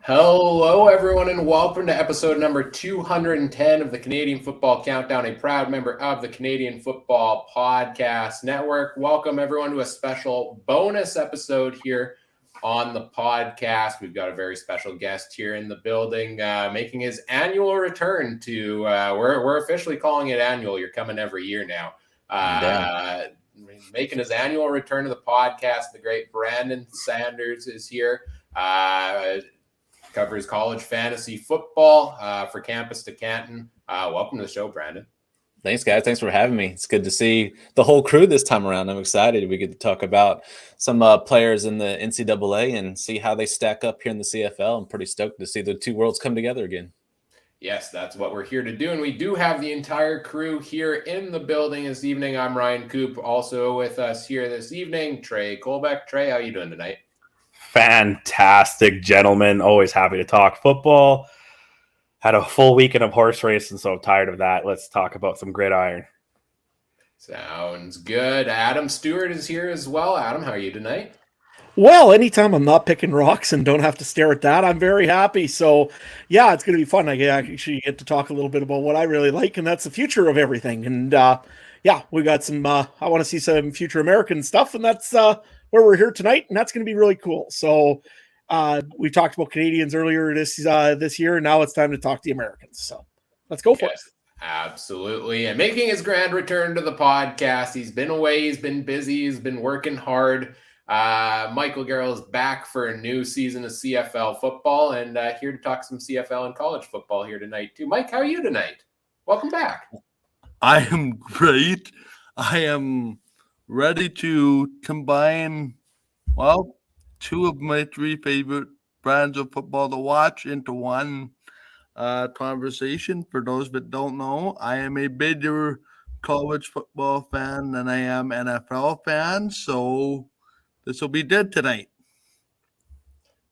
Hello, everyone, and welcome to episode number 210 of the Canadian Football Countdown, a proud member of the Canadian Football Podcast Network. Welcome, everyone, to a special bonus episode here on the podcast. We've got a very special guest here in the building making his annual return to, we're officially calling it annual. You're coming every year now. Making his annual return to the podcast, the great Brandon Sanders is here. Covers college fantasy football for Campus to Canton. Welcome to the show, Brandon. Thanks, guys. Thanks for having me. It's good to see the whole crew this time around. I'm excited. We get to talk about some players in the NCAA and see how they stack up here in the CFL. I'm pretty stoked to see the two worlds come together again. Yes, that's what we're here to do. And we do have the entire crew here in the building this evening. I'm Ryan Coop. Also with us here this evening, Trey Colbeck. Trey, how are you doing tonight? Fantastic, gentlemen. Always happy to talk football. Had a full weekend of horse racing, so I'm tired of that. Let's talk about some gridiron. Sounds good. Adam Stewart is here as well. Adam, how are you tonight? Well, anytime I'm not picking rocks and don't have to stare at that, I'm very happy. So, yeah, it's going to be fun. I actually get to talk a little bit about what I really like, and that's the future of everything. And, yeah, we got some, I want to see some future American stuff, and that's where we're here tonight, and that's going to be really cool. So, we talked about Canadians earlier this year, and now it's time to talk to the Americans. So, let's go for it. Absolutely. And making his grand return to the podcast, he's been away, he's been busy, he's been working hard. Michael Garrell is back for a new season of CFL football and here to talk some CFL and college football here tonight too. Mike, how are you tonight? Welcome back. I am great. I am ready to combine, well, two of my three favorite brands of football to watch into one conversation. For those that don't know, I am a bigger college football fan than I am NFL fan, so this will be good tonight.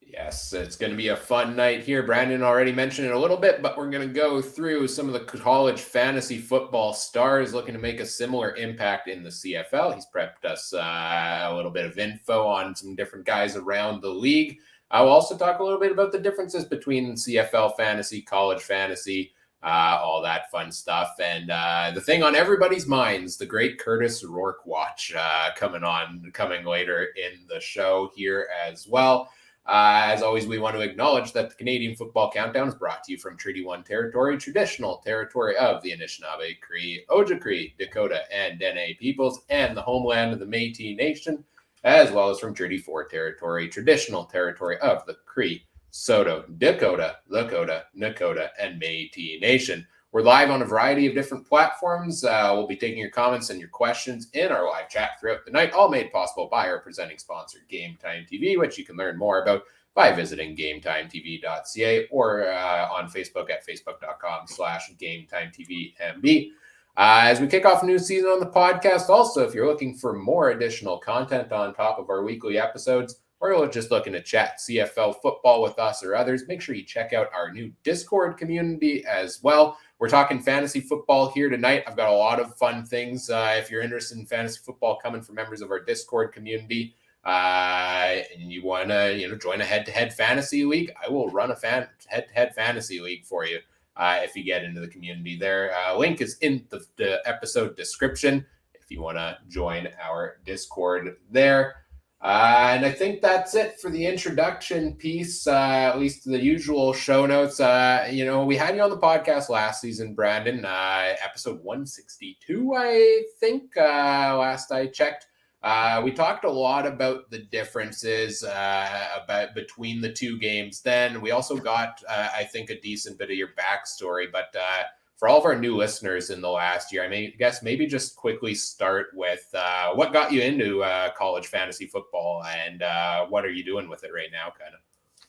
Yes, it's going to be a fun night here. Brandon already mentioned it a little bit, but we're going to go through some of the college fantasy football stars looking to make a similar impact in the CFL. He's prepped us a little bit of info on some different guys around the league. I'll also talk a little bit about the differences between CFL fantasy, college fantasy, all that fun stuff. And the thing on everybody's minds, the great Kurtis Rourke watch coming later in the show here as well. As always, we want to acknowledge that the Canadian Football Countdown is brought to you from Treaty 1 territory, traditional territory of the Anishinaabe, Cree, Ojibwe, Dakota, and Dene peoples, and the homeland of the Métis Nation, as well as from Treaty 4 territory, traditional territory of the Cree, Saulteaux, Dakota, Lakota, Nakota, and Métis Nation. We're live on a variety of different platforms. We'll be taking your comments and your questions in our live chat throughout the night, all made possible by our presenting sponsor, Game Time TV, which you can learn more about by visiting GameTimeTV.ca or on Facebook at facebook.com/GameTimeTVMB. As we kick off a new season on the podcast, also, if you're looking for more additional content on top of our weekly episodes, or you're just looking to chat CFL football with us or others, make sure you check out our new Discord community as well. We're talking fantasy football here tonight. I've got a lot of fun things. If you're interested in fantasy football coming from members of our Discord community, and you want to join a head-to-head fantasy league, I will run a head-to-head fantasy league for you if you get into the community there. Link is in the episode description if you want to join our Discord there. And I think that's it for the introduction piece, at least the usual show notes. We had you on the podcast last season, Brandon, episode 162, I think, last I checked. We talked a lot about the differences between the two games. Then we also got, I think, a decent bit of your backstory. But for all of our new listeners in the last year, I guess maybe just quickly start with what got you into college fantasy football and what are you doing with it right now, kind of?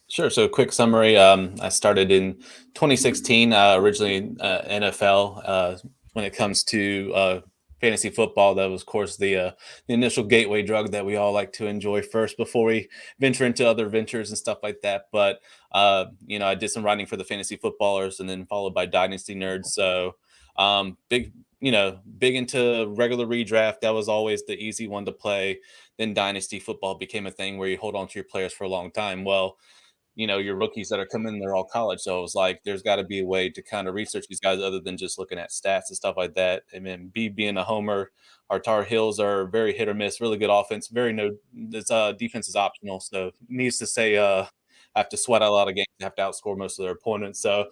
Sure. So quick summary. I started in 2016, originally NFL. When it comes to fantasy football, that was, of course, the initial gateway drug that we all like to enjoy first before we venture into other ventures and stuff like that. But I did some writing for the Fantasy Footballers, and then followed by Dynasty Nerds. So big into regular redraft. That was always the easy one to play. Then Dynasty football became a thing where you hold on to your players for a long time. Well, your rookies that are coming in, they're all college. So it was like, there's got to be a way to kind of research these guys other than just looking at stats and stuff like that. And then being a homer, our Tar Heels are very hit or miss, really good offense, this defense is optional. So needs to say, have to sweat out a lot of games, have to outscore most of their opponents. So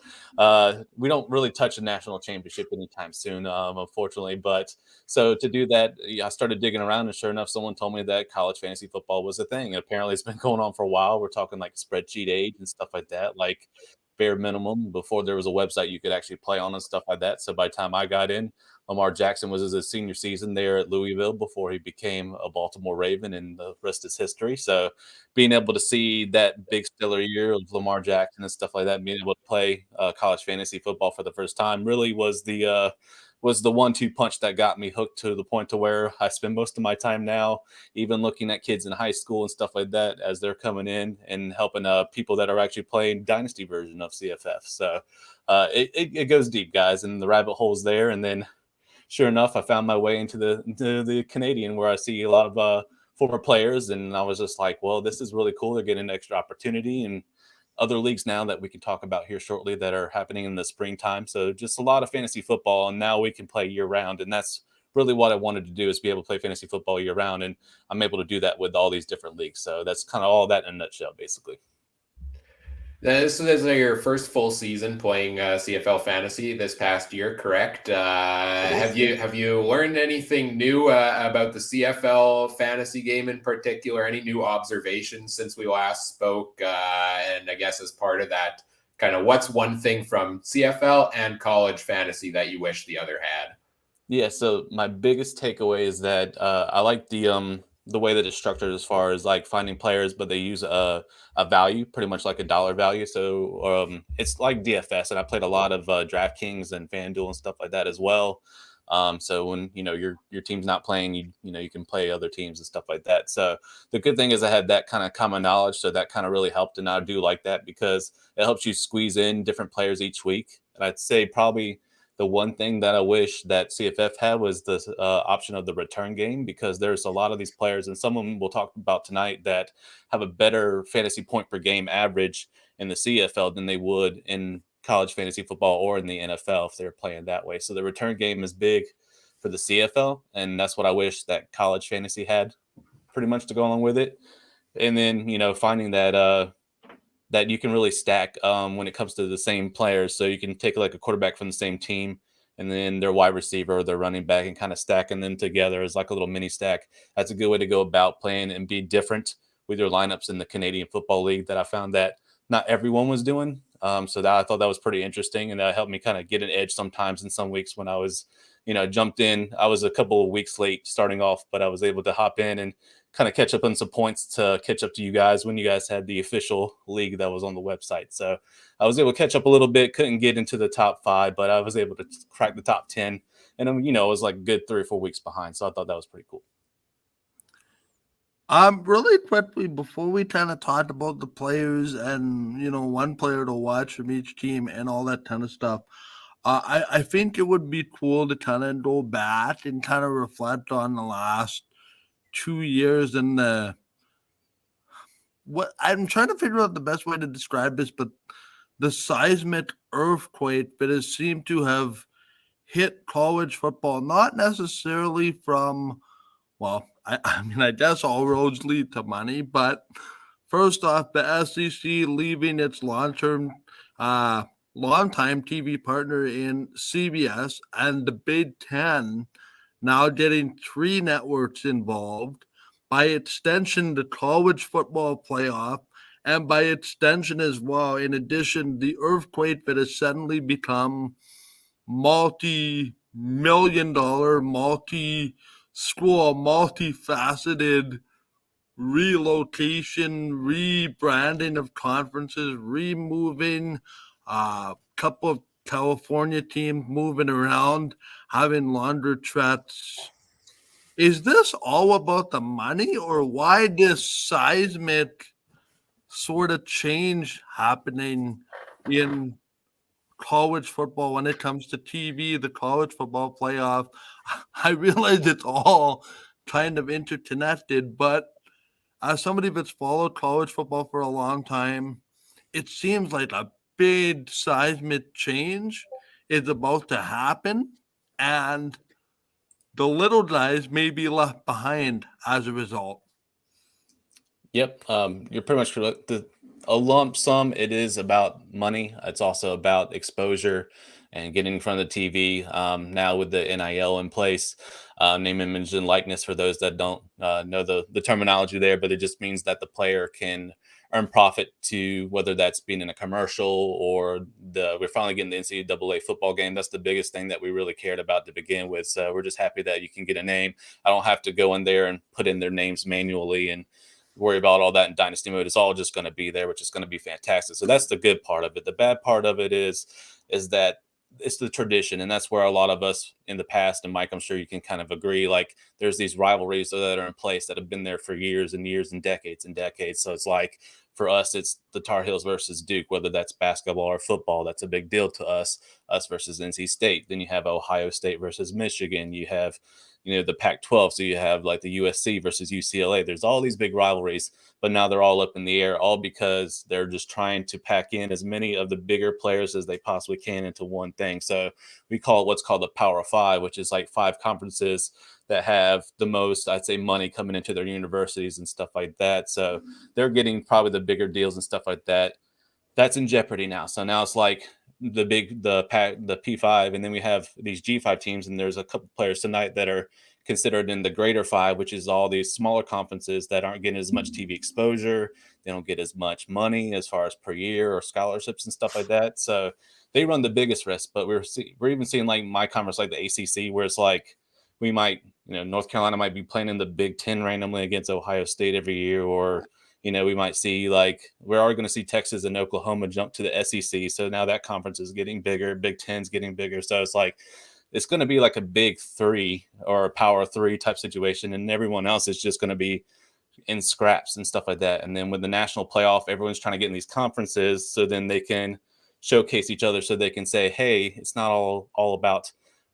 we don't really touch a national championship anytime soon, unfortunately. But so to do that, I started digging around, and sure enough, someone told me that college fantasy football was a thing. And apparently, it's been going on for a while. We're talking like spreadsheet age and stuff like that, like bare minimum before there was a website you could actually play on and stuff like that. So by the time I got in, Lamar Jackson was his senior season there at Louisville before he became a Baltimore Raven, and the rest is history. So being able to see that big stellar year of Lamar Jackson and stuff like that, being able to play college fantasy football for the first time really was the 1-2 punch that got me hooked to the point to where I spend most of my time now, even looking at kids in high school and stuff like that as they're coming in and helping people that are actually playing dynasty version of CFF. So it goes deep, guys, and the rabbit hole's there. And then sure enough, I found my way into the Canadian, where I see a lot of former players, and I was just like, well, this is really cool. They're getting an extra opportunity, and other leagues now that we can talk about here shortly that are happening in the springtime. So just a lot of fantasy football, and now we can play year round. And that's really what I wanted to do, is be able to play fantasy football year round. And I'm able to do that with all these different leagues. So that's kind of all that in a nutshell, basically. This is your first full season playing CFL Fantasy this past year, correct? Have you learned anything new about the CFL Fantasy game in particular? Any new observations since we last spoke? And I guess as part of that, kind of what's one thing from CFL and college fantasy that you wish the other had? Yeah, so my biggest takeaway is that I like the way that it's structured as far as like finding players, but they use a value, pretty much like a dollar value. So it's like DFS, and I played a lot of DraftKings and FanDuel and stuff like that as well. So when your team's not playing, you can play other teams and stuff like that. So the good thing is I had that kind of common knowledge, so that kind of really helped, and I do like that because it helps you squeeze in different players each week. And I'd say probably the one thing that I wish that CFF had was the option of the return game, because there's a lot of these players, and some of them we'll talk about tonight, that have a better fantasy point per game average in the CFL than they would in college fantasy football or in the NFL if they're playing that way. So the return game is big for the CFL, and that's what I wish that college fantasy had pretty much to go along with it. And then, finding that you can really stack when it comes to the same players. So you can take like a quarterback from the same team and then their wide receiver or their running back and kind of stacking them together as like a little mini stack. That's a good way to go about playing and be different with your lineups in the Canadian Football League that I found that not everyone was doing. So that I thought that was pretty interesting, and that helped me kind of get an edge sometimes in some weeks when I was, jumped in. I was a couple of weeks late starting off, but I was able to hop in and kind of catch up on some points to catch up to you guys when you guys had the official league that was on the website. So I was able to catch up a little bit, couldn't get into the top 5, but I was able to crack the top 10. And, it was like a good 3 or 4 weeks behind. So I thought that was pretty cool. Really quickly, before we kind of talked about the players and, one player to watch from each team and all that kind of stuff, I think it would be cool to kind of go back and kind of reflect on the last 2 years and what I'm trying to figure out the best way to describe this, but the seismic earthquake that has seemed to have hit college football, not necessarily from, well, I guess all roads lead to money, but first off, the SEC leaving its longtime TV partner in CBS, and the Big Ten now getting 3 networks involved, by extension, the college football playoff, and by extension as well, in addition, the earthquake that has suddenly become multi-million-dollar, multi-school, multifaceted relocation, rebranding of conferences, removing a couple of California teams moving around, having laundry tracks. Is this all about the money, or why this seismic sort of change happening in college football when it comes to TV, the college football playoff? I realize it's all kind of interconnected, but as somebody that's followed college football for a long time, it seems like a big seismic change is about to happen, and the little guys may be left behind as a result. Yep, you're pretty much correct. A lump sum, it is about money. It's also about exposure and getting in front of the TV. Now with the NIL in place, name, image, and likeness for those that don't know the terminology there, but it just means that the player can earn profit to whether that's being in a commercial or we're finally getting the NCAA football game. That's the biggest thing that we really cared about to begin with. So we're just happy that you can get a name. I don't have to go in there and put in their names manually and worry about all that in dynasty mode. It's all just going to be there, which is going to be fantastic. So that's the good part of it. The bad part of it is that it's the tradition, and that's where a lot of us in the past, and Mike, I'm sure you can kind of agree, like there's these rivalries that are in place that have been there for years and years and decades. So it's like for us, it's the Tar Heels versus Duke, whether that's basketball or football. That's a big deal to us versus NC State. Then you have Ohio State versus Michigan. You have the Pac-12. So you have like the USC versus UCLA. There's all these big rivalries, but now they're all up in the air, all because they're just trying to pack in as many of the bigger players as they possibly can into one thing. So we call it what's called the Power Five, which is like 5 conferences that have the most, I'd say, money coming into their universities and stuff like that. So they're getting probably the bigger deals and stuff like that. That's in jeopardy now. So now it's like the P5, and then we have these G5 teams, and there's a couple players tonight that are considered in the greater 5, which is all these smaller conferences that aren't getting as much TV exposure. They don't get as much money as far as per year or scholarships and stuff like that. So they run the biggest risk. But we're even seeing like my conference, like the ACC, where it's like we might, North Carolina might be playing in the Big Ten randomly against Ohio State every year, or we might see like we're already going to see Texas and Oklahoma jump to the SEC. So now that conference is getting bigger. Big Ten's getting bigger. So it's like it's going to be like a big 3 or a power 3 type situation. And everyone else is just going to be in scraps and stuff like that. And then with the national playoff, everyone's trying to get in these conferences so then they can showcase each other, so they can say, hey, it's not all about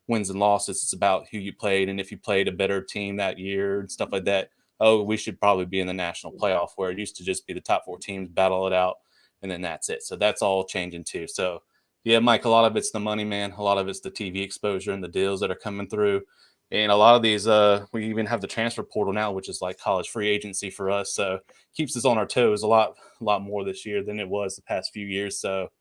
wins and losses. It's about who you played. And if you played a better team that year and stuff like that, oh, we should probably be in the national playoff, where it used to just be the top 4 teams battle it out, and then that's it. So that's all changing too. So yeah, Mike, a lot of it's the money, man. A lot of it's the TV exposure and the deals that are coming through. And a lot of these, we even have the transfer portal now, which is like college free agency for us. So keeps us on our toes a lot more this year than it was the past few years. So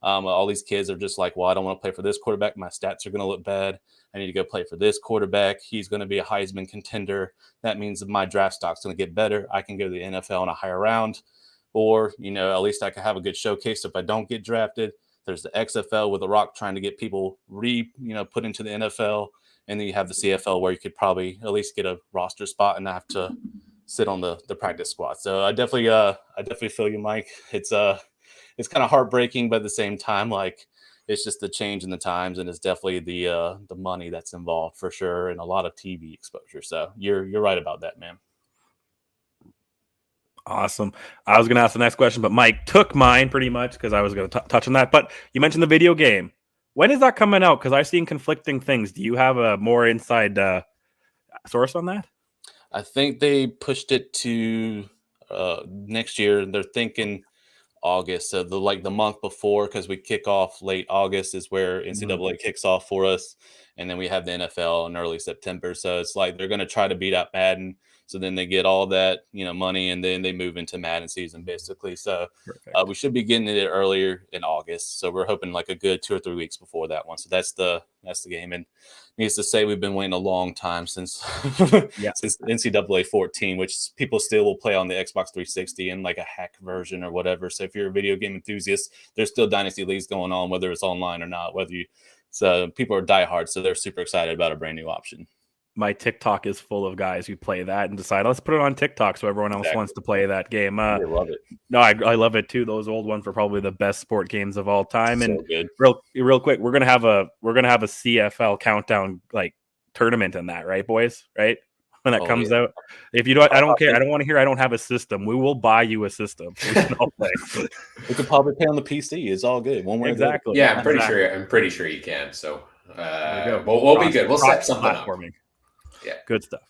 all these kids are just like, well, I don't want to play for this quarterback. My stats are going to look bad. I need to go play for this quarterback. He's going to be a Heisman contender. That means that my draft stock's going to get better. I can go to the NFL in a higher round, or, at least I can have a good showcase if I don't get drafted. There's the XFL with The Rock trying to get people put into the NFL. And then you have the CFL where you could probably at least get a roster spot and not have to sit on the practice squad. So I definitely feel you, Mike. It's kind of heartbreaking, but at the same time, like, it's just the change in the times, and it's definitely the money that's involved for sure, and a lot of TV exposure. So you're right about that, man. Awesome. I was going to ask the next question, but Mike took mine pretty much because I was going to touch on that. But you mentioned the video game. When is that coming out? Because I've seen conflicting things. Do you have a more inside source on that? I think they pushed it to next year. They're thinking August, so the month before, because we kick off late August is where NCAA kicks off for us, and then we have the NFL in early September. So it's like they're going to try to beat out Madden, so then they get all that money, and then they move into Madden season basically. So we should be getting it earlier in August. So we're hoping like a good 2 or 3 weeks before that one. So that's the game. And needs to say we've been waiting a long time since since NCAA 14, which people still will play on the Xbox 360 in like a hack version or whatever. So if you're a video game enthusiast, there's still dynasty leagues going on, whether it's online or not. So people are diehard, so they're super excited about a brand new option. My TikTok is full of guys who play that and decide, let's put it on TikTok so everyone else wants to play that game. I love it. No, I love it too. Those old ones were probably the best sport games of all time. So and good. real quick, we're gonna have a CFL countdown like tournament in that, right, boys? Right? When that comes out. If you don't, I don't care. I don't want to hear I don't have a system. We will buy you a system. We can all play. We could probably play on the PC. It's all good. One way exactly. Yeah, I'm pretty sure you can. So we'll be good. We'll set something up. Yeah, good stuff.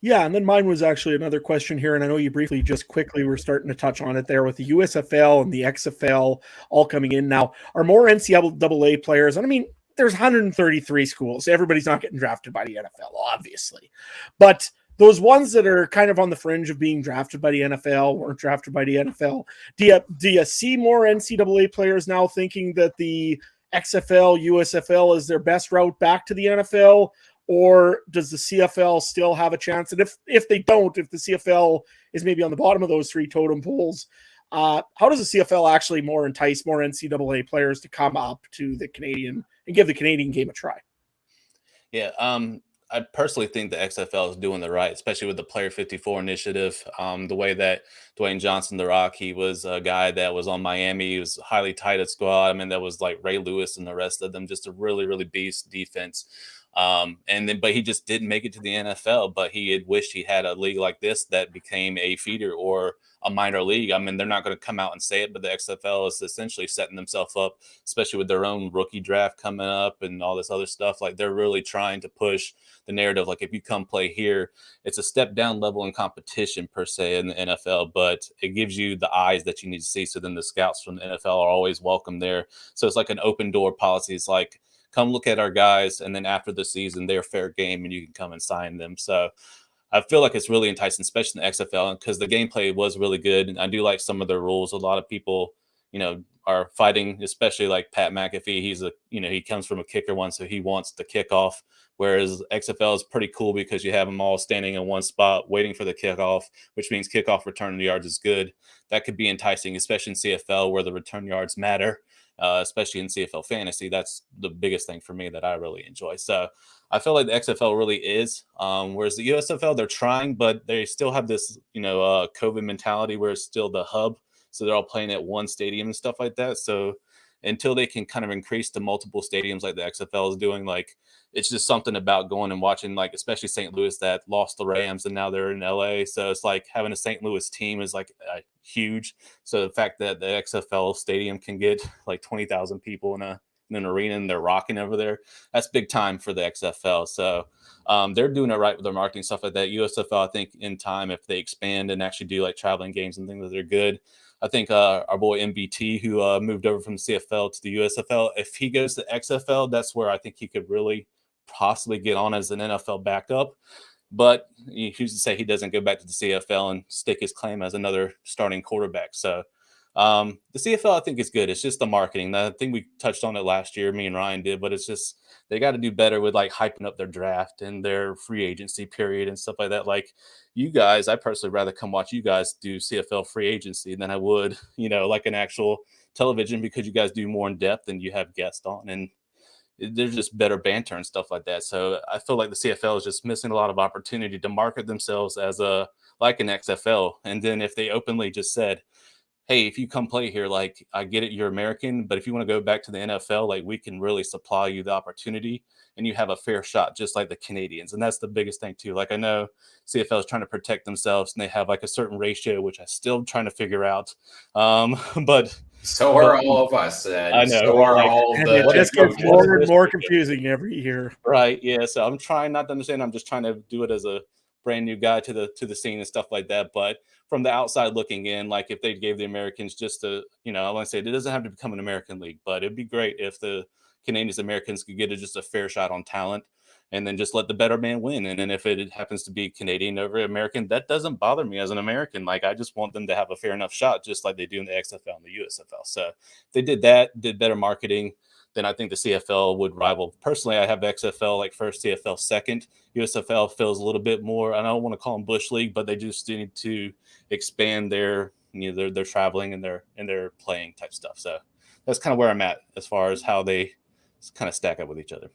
Yeah, and then mine was actually another question here, and I know you briefly just quickly were starting to touch on it there with the USFL and the XFL all coming in now. Are more NCAA players, and I mean, there's 133 schools. Everybody's not getting drafted by the NFL, obviously. But those ones that are kind of on the fringe of being drafted by the NFL, weren't drafted by the NFL, do you see more NCAA players now thinking that the XFL, USFL is their best route back to the NFL? Or does the CFL still have a chance? And if they don't, if the CFL is maybe on the bottom of those three totem poles, how does the CFL actually entice more NCAA players to come up to the Canadian and give the Canadian game a try? Yeah, I personally think the XFL is doing the right, especially with the Player 54 initiative. The way that Dwayne Johnson, The Rock, he was a guy that was on Miami. He was highly tight at squad. I mean, that was like Ray Lewis and the rest of them, just a really, really beast defense. But he just didn't make it to the NFL. But he had wished he had a league like this that became a feeder or a minor league. I mean, they're not going to come out and say it, but the XFL is essentially setting themselves up, especially with their own rookie draft coming up and all this other stuff. Like, they're really trying to push the narrative. Like, if you come play here, it's a step down level in competition per se in the NFL, but it gives you the eyes that you need to see. So then the scouts from the NFL are always welcome there. So it's like an open door policy. It's like, come look at our guys, and then after the season, they're fair game, and you can come and sign them. So I feel like it's really enticing, especially in the XFL, because the gameplay was really good. And I do like some of their rules. A lot of people, are fighting, especially like Pat McAfee. He comes from a kicker one, so he wants the kickoff. Whereas XFL is pretty cool because you have them all standing in one spot waiting for the kickoff, which means kickoff return yards is good. That could be enticing, especially in CFL where the return yards matter. Especially in CFL Fantasy. That's the biggest thing for me that I really enjoy. So I feel like the XFL really is. Whereas the USFL, they're trying, but they still have this, COVID mentality where it's still the hub. So they're all playing at one stadium and stuff like that. So until they can kind of increase to multiple stadiums like the XFL is doing, like, it's just something about going and watching, like, especially St. Louis that lost the Rams and now they're in LA. So it's like having a St. Louis team is like huge. So the fact that the XFL stadium can get like 20,000 people in an arena and they're rocking over there, that's big time for the XFL. So they're doing it right with their marketing stuff like that. USFL, I think in time, if they expand and actually do like traveling games and things, that they're good. I think our boy MBT, who moved over from the CFL to the USFL, if he goes to XFL, that's where I think he could really possibly get on as an NFL backup. But who's to say he doesn't go back to the CFL and stick his claim as another starting quarterback? So the CFL, I think, is good. It's just the marketing. I think we touched on it last year, me and Ryan did, but it's just they got to do better with like hyping up their draft and their free agency period and stuff like that. Like you guys, I personally rather come watch you guys do CFL free agency than I would, like an actual television, because you guys do more in depth and you have guests on and there's just better banter and stuff like that. So I feel like the CFL is just missing a lot of opportunity to market themselves as like an XFL. And then if they openly just said, hey, if you come play here, like, I get it, you're American, but if you want to go back to the NFL, like, we can really supply you the opportunity and you have a fair shot, just like the Canadians. And that's the biggest thing too. Like, I know CFL is trying to protect themselves and they have like a certain ratio, which I'm still trying to figure out. But so are all of us. I know. So are all And the it just gets more and more confusing every year. Right. Yeah. So I'm trying not to understand. I'm just trying to do it as a brand new guy to the scene and stuff like that. But from the outside looking in, like if they gave the Americans just I want to say it doesn't have to become an American league, but it'd be great if the Canadians Americans could get just a fair shot on talent and then just let the better man win. And then if it happens to be Canadian over American, that doesn't bother me as an American. Like, I just want them to have a fair enough shot, just like they do in the XFL and the USFL. So if they did better marketing, then I think the CFL would rival. Personally, I have XFL like first, CFL second. USFL feels a little bit more, I don't want to call them Bush League, but they just need to expand their traveling and their playing type stuff. So that's kind of where I'm at as far as how they kind of stack up with each other.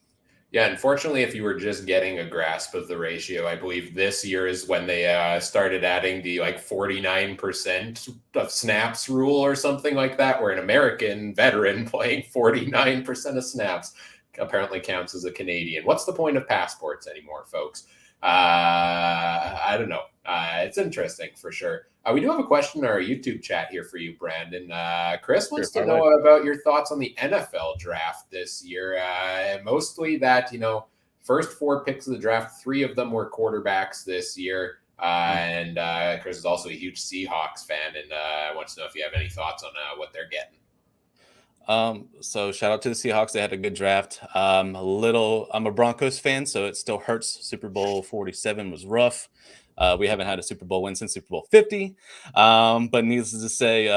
Yeah, unfortunately, if you were just getting a grasp of the ratio, I believe this year is when they started adding the like 49% of snaps rule or something like that, where an American veteran playing 49% of snaps apparently counts as a Canadian. What's the point of passports anymore, folks? I don't know. It's interesting for sure. We do have a question in our YouTube chat here for you, Brandon. Chris wants to know about your thoughts on the NFL draft this year. Mostly that, first 4 picks of the draft, 3 of them were quarterbacks this year. And Chris is also a huge Seahawks fan, and wants to know if you have any thoughts on what they're getting. So shout out to the Seahawks. They had a good draft. I'm a Broncos fan, so it still hurts. Super Bowl 47 was rough. We haven't had a Super Bowl win since Super Bowl 50. But needless to say,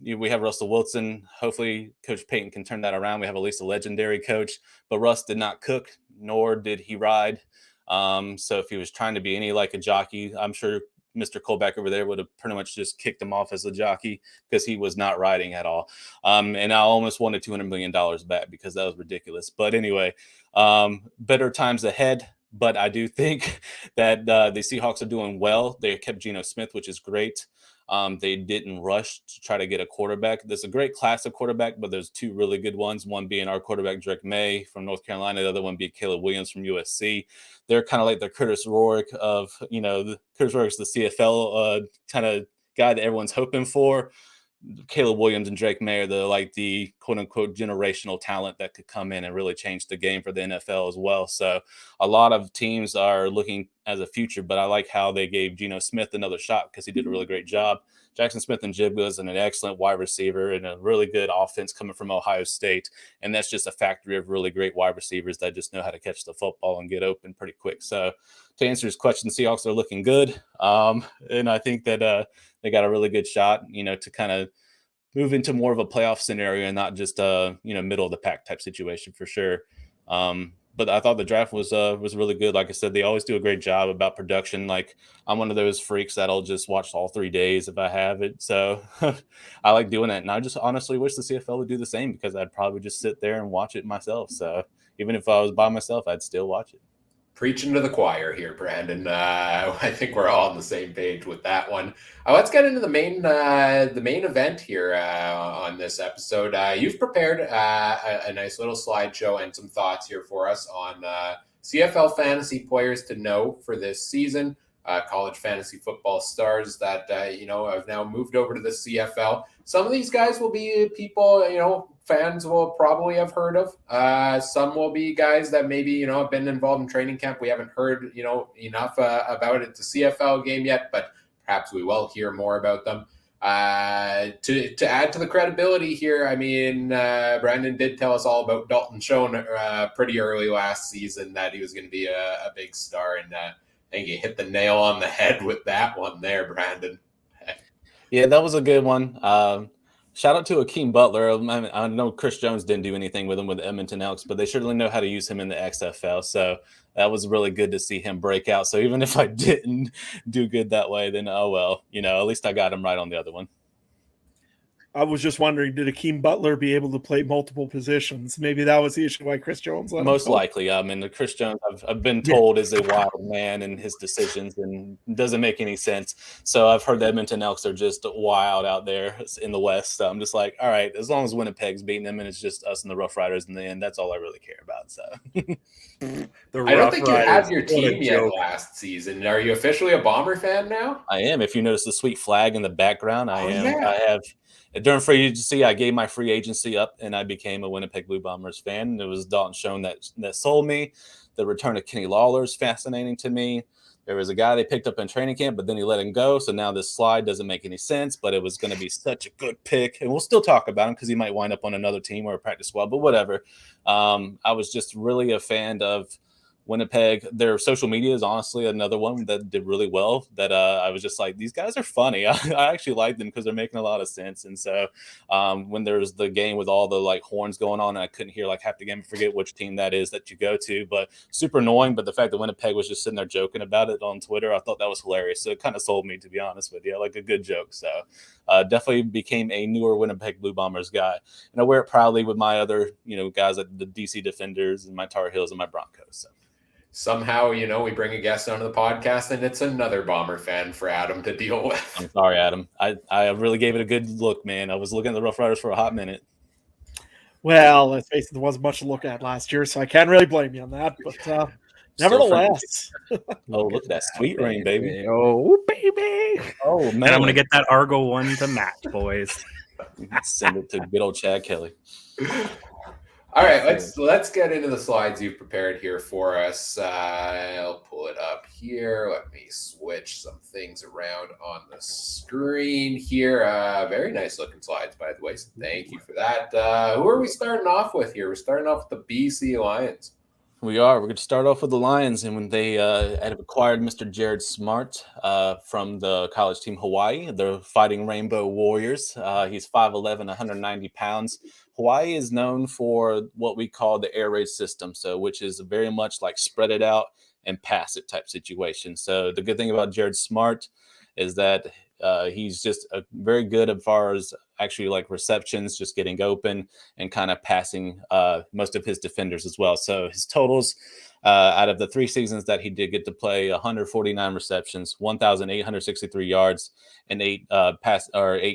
we have Russell Wilson. Hopefully Coach Payton can turn that around. We have at least a legendary coach, but Russ did not cook, nor did he ride. So if he was trying to be any like a jockey, I'm sure Mr. Colback over there would have pretty much just kicked him off as a jockey because he was not riding at all. And I almost wanted $200 million back because that was ridiculous. But anyway, better times ahead. But I do think that the Seahawks are doing well. They kept Geno Smith, which is great. They didn't rush to try to get a quarterback. There's a great class of quarterback, but there's 2 really good ones. One being our quarterback, Drake May from North Carolina. The other one being Caleb Williams from USC. They're kind of like the Kurtis Rourke of, Kurtis Rourke's the CFL kind of guy that everyone's hoping for. Caleb Williams and Drake May are the quote unquote generational talent that could come in and really change the game for the NFL as well. So a lot of teams are looking as a future, but I like how they gave Geno Smith another shot because he did a really great job. Jackson Smith-Njigba is an excellent wide receiver and a really good offense coming from Ohio State. And that's just a factory of really great wide receivers that just know how to catch the football and get open pretty quick. So to answer his question, the Seahawks are looking good. And I think that they got a really good shot, to kind of move into more of a playoff scenario and not just middle of the pack type situation for sure. But I thought the draft was really good. Like I said, they always do a great job about production. Like I'm one of those freaks that'll just watch all 3 days if I have it. So I like doing that. And I just honestly wish the CFL would do the same because I'd probably just sit there and watch it myself. So even if I was by myself, I'd still watch it. Preaching to the choir here, Brandon. I think we're all on the same page with that one. Let's get into the main event here on this episode. You've prepared a nice little slideshow and some thoughts here for us on CFL fantasy players to know for this season. College fantasy football stars that have now moved over to the CFL. Some of these guys will be people fans will probably have heard of. Some will be guys that maybe have been involved in training camp. We haven't heard enough about it. The CFL game yet, but perhaps we will hear more about them. To add to the credibility here, I mean, Brandon did tell us all about Dalton Schoen pretty early last season that he was going to be a big star, and I think you hit the nail on the head with that one there, Brandon. Yeah, that was a good one. Shout out to Akeem Butler. I know Chris Jones didn't do anything with him with the Edmonton Elks, but they certainly know how to use him in the XFL. So that was really good to see him break out. So even if I didn't do good that way, then oh well, at least I got him right on the other one. I was just wondering, did Akeem Butler be able to play multiple positions? Maybe that was the issue why Chris Jones let him Most go. likely. The Chris Jones, I've been told, is a wild man in his decisions and doesn't make any sense. So I've heard the Edmonton Elks are just wild out there in the West. So I'm just like, all right, as long as Winnipeg's beating them and it's just us and the Rough Riders in the end, that's all I really care about. So I don't think you had your team yet last season. Are you officially a Bomber fan now? I am. If you notice the sweet flag in the background, I am. Yeah. I have. During free agency, I gave my free agency up and I became a Winnipeg Blue Bombers fan. It was Dalton Schoen that sold me. The return of Kenny Lawler is fascinating to me. There was a guy they picked up in training camp, but then he let him go. So now this slide doesn't make any sense, but it was going to be such a good pick. And we'll still talk about him because he might wind up on another team or a practice squad, but whatever. I was just really a fan of Winnipeg. Their social media is honestly another one that did really well, that I was just like, these guys are funny. I actually like them because they're making a lot of sense. And so when there's the game with all the like horns going on and I couldn't hear like half the game, I forget which team that is that you go to, but super annoying. But the fact that Winnipeg was just sitting there joking about it on Twitter, I thought that was hilarious. So it kind of sold me, to be honest with you, like a good joke. So definitely became a newer Winnipeg Blue Bombers guy. And I wear it proudly with my other, guys at the DC Defenders and my Tar Heels and my Broncos. So. Somehow, we bring a guest onto the podcast and it's another Bomber fan for Adam to deal with. I'm sorry, Adam. I really gave it a good look, man. I was looking at the Rough Riders for a hot minute. Well, let's face it, there wasn't much to look at last year, so I can't really blame you on that. But nevertheless. Look at that sweet ring, baby. Oh, baby. Oh, man. And I'm going to get that Argo one to match, boys. Send it to good old Chad Kelly. All right, let's get into the slides you've prepared here for us. I'll pull it up here. Let me switch some things around on the screen here. Very nice looking slides, by the way. So thank you for that. Who are we starting off with here? We're starting off with the BC Lions. We are. We're going to start off with the Lions, and when they had acquired Mr. Jared Smart from the college team Hawaii, the Fighting Rainbow Warriors. He's 5'11", 190 pounds. Hawaii is known for what we call the air raid system, which is very much like spread it out and pass it type situation. So the good thing about Jared Smart is that he's just very good as far as actually like receptions, just getting open and kind of passing most of his defenders as well. So his totals out of the 3 seasons that he did get to play, 149 receptions, 1,863 yards, and 8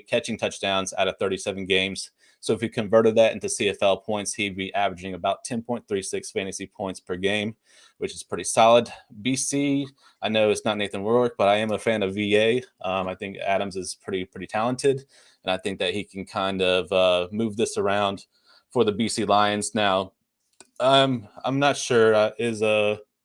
catching touchdowns out of 37 games. So if he converted that into CFL points, he'd be averaging about 10.36 fantasy points per game, which is pretty solid. BC, I know it's not Nathan Rourke, but I am a fan of VA. I think Adams is pretty talented, and I think that he can kind of move this around for the BC Lions. Now, I'm not sure. Is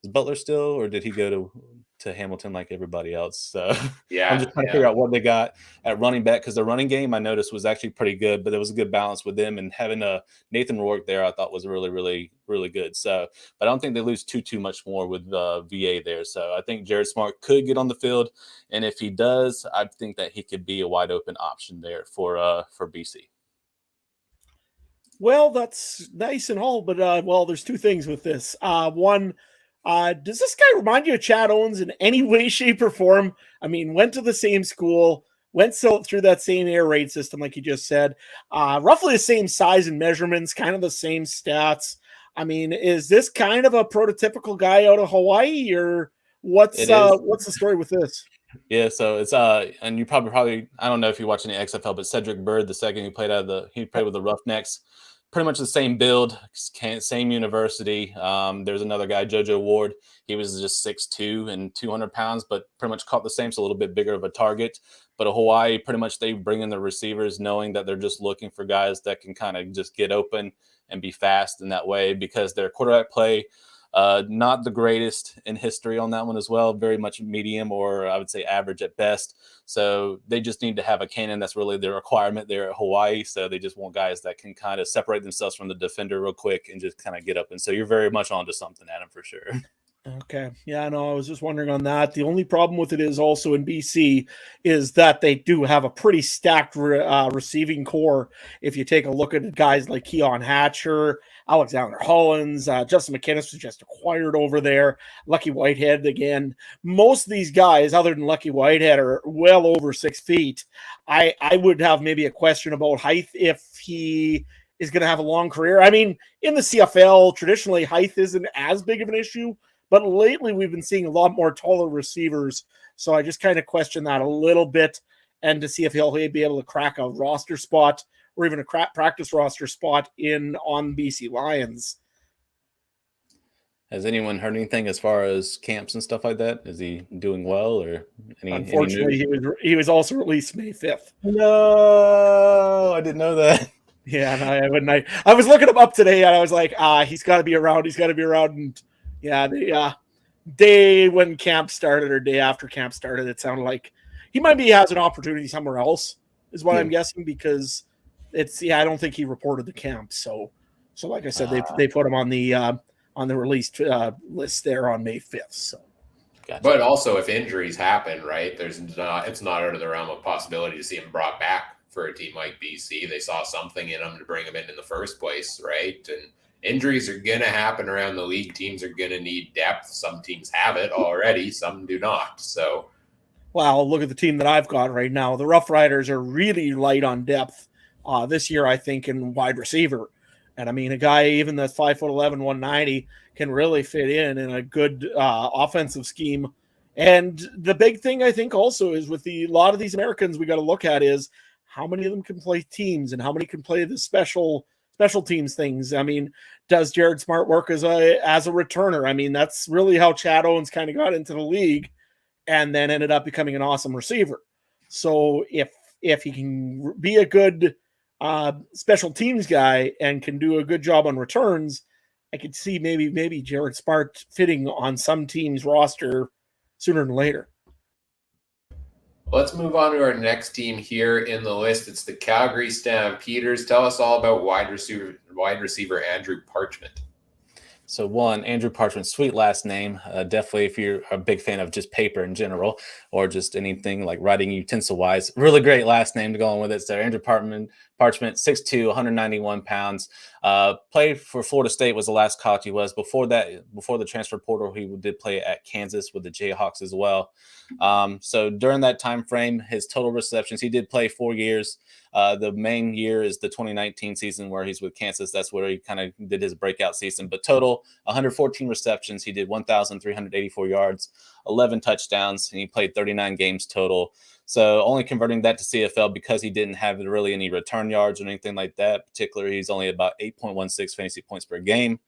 Butler still, or did he go to Hamilton like everybody else? So Yeah, I'm just trying to figure out what they got at running back, because the running game I noticed was actually pretty good, but there was a good balance with them, and having a Nathan Rourke there I thought was really good. So, but I don't think they lose too much more with VA there. So I think Jared Smart could get on the field, and if he does, I think that he could be a wide open option there for BC. Well, that's nice and all, but there's 2 things with this. One, does this guy remind you of Chad Owens in any way, shape, or form? I mean, went to the same school, went through that same air raid system, like you just said. Roughly the same size and measurements, kind of the same stats. I mean, is this kind of a prototypical guy out of Hawaii, or what's the story with this? Yeah, so it's and you probably I don't know if you watch any XFL, but Cedric Bird, the second he played with the Roughnecks, pretty much the same build, same university. There's another guy, JoJo Ward. He was just 6'2" and 200 pounds, but pretty much caught the same, so a little bit bigger of a target. But Hawaii, pretty much they bring in the receivers knowing that they're just looking for guys that can kind of just get open and be fast in that way, because their quarterback play, not the greatest in history on that one as well. Very much medium, or I would say average at best. So they just need to have a cannon. That's really their requirement there at Hawaii. So they just want guys that can kind of separate themselves from the defender real quick and just kind of get up. And so you're very much onto something, Adam, for sure. Okay. Yeah, no, I was just wondering on that. The only problem with it is also in BC is that they do have a pretty stacked receiving core. If you take a look at guys like Keon Hatcher, Alexander Hollins, Justin McInnes was just acquired over there, Lucky Whitehead again. Most of these guys, other than Lucky Whitehead, are well over 6 feet. I would have maybe a question about height if he is going to have a long career. I mean, in the CFL, traditionally, height isn't as big of an issue, but lately we've been seeing a lot more taller receivers. So I just kind of question that a little bit, and to see if he'll be able to crack a roster spot or even a practice roster spot on BC Lions. Has anyone heard anything as far as camps and stuff like that? Is he doing well, or Unfortunately, he was also released May 5th. No, I didn't know that. Yeah, and I was looking him up today, and I was like, he's got to be around. He's got to be around. And yeah, the day when camp started or day after camp started, it sounded like he has an opportunity somewhere else, is what I'm guessing, because I don't think he reported the camp. So like I said, they put him on the released list there on May 5th. So. Gotcha. But also, if injuries happen, right, it's not out of the realm of possibility to see him brought back for a team like BC. They saw something in him to bring him in the first place, right? And injuries are going to happen around the league. Teams are going to need depth. Some teams have it already, some do not. So, well, look at the team that I've got right now. The Rough Riders are really light on depth this year, I think, in wide receiver. And I mean, a guy even that's 5'11", 190 can really fit in a good offensive scheme. And the big thing I think also is with a lot of these Americans we got to look at is how many of them can play teams and how many can play the special teams things. I mean, does Jared Smart work as a returner? I mean, that's really how Chad Owens kind of got into the league and then ended up becoming an awesome receiver. So if he can be a good special teams guy and can do a good job on returns, I could see maybe Jared Smart fitting on some team's roster sooner than later. Let's move on to our next team here in the list. It's the Calgary Stampeders. Tell us all about wide receiver Andrew Parchment. So one, Andrew Parchment, sweet last name. Definitely if you're a big fan of just paper in general or just anything like writing utensil wise, really great last name to go on with it. So Andrew Parchment, 6'2", 191 pounds. Played for Florida State was the last college he was. Before that, before the transfer portal, he did play at Kansas with the Jayhawks as well. So during that time frame, his total receptions, he did play 4 years. The main year is the 2019 season where he's with Kansas. That's where he kind of did his breakout season. But total, 114 receptions. He did 1,384 yards, 11 touchdowns, and he played 39 games total. So only converting that to CFL because he didn't have really any return yards or anything like that. Particularly, he's only about 8.16 fantasy points per game.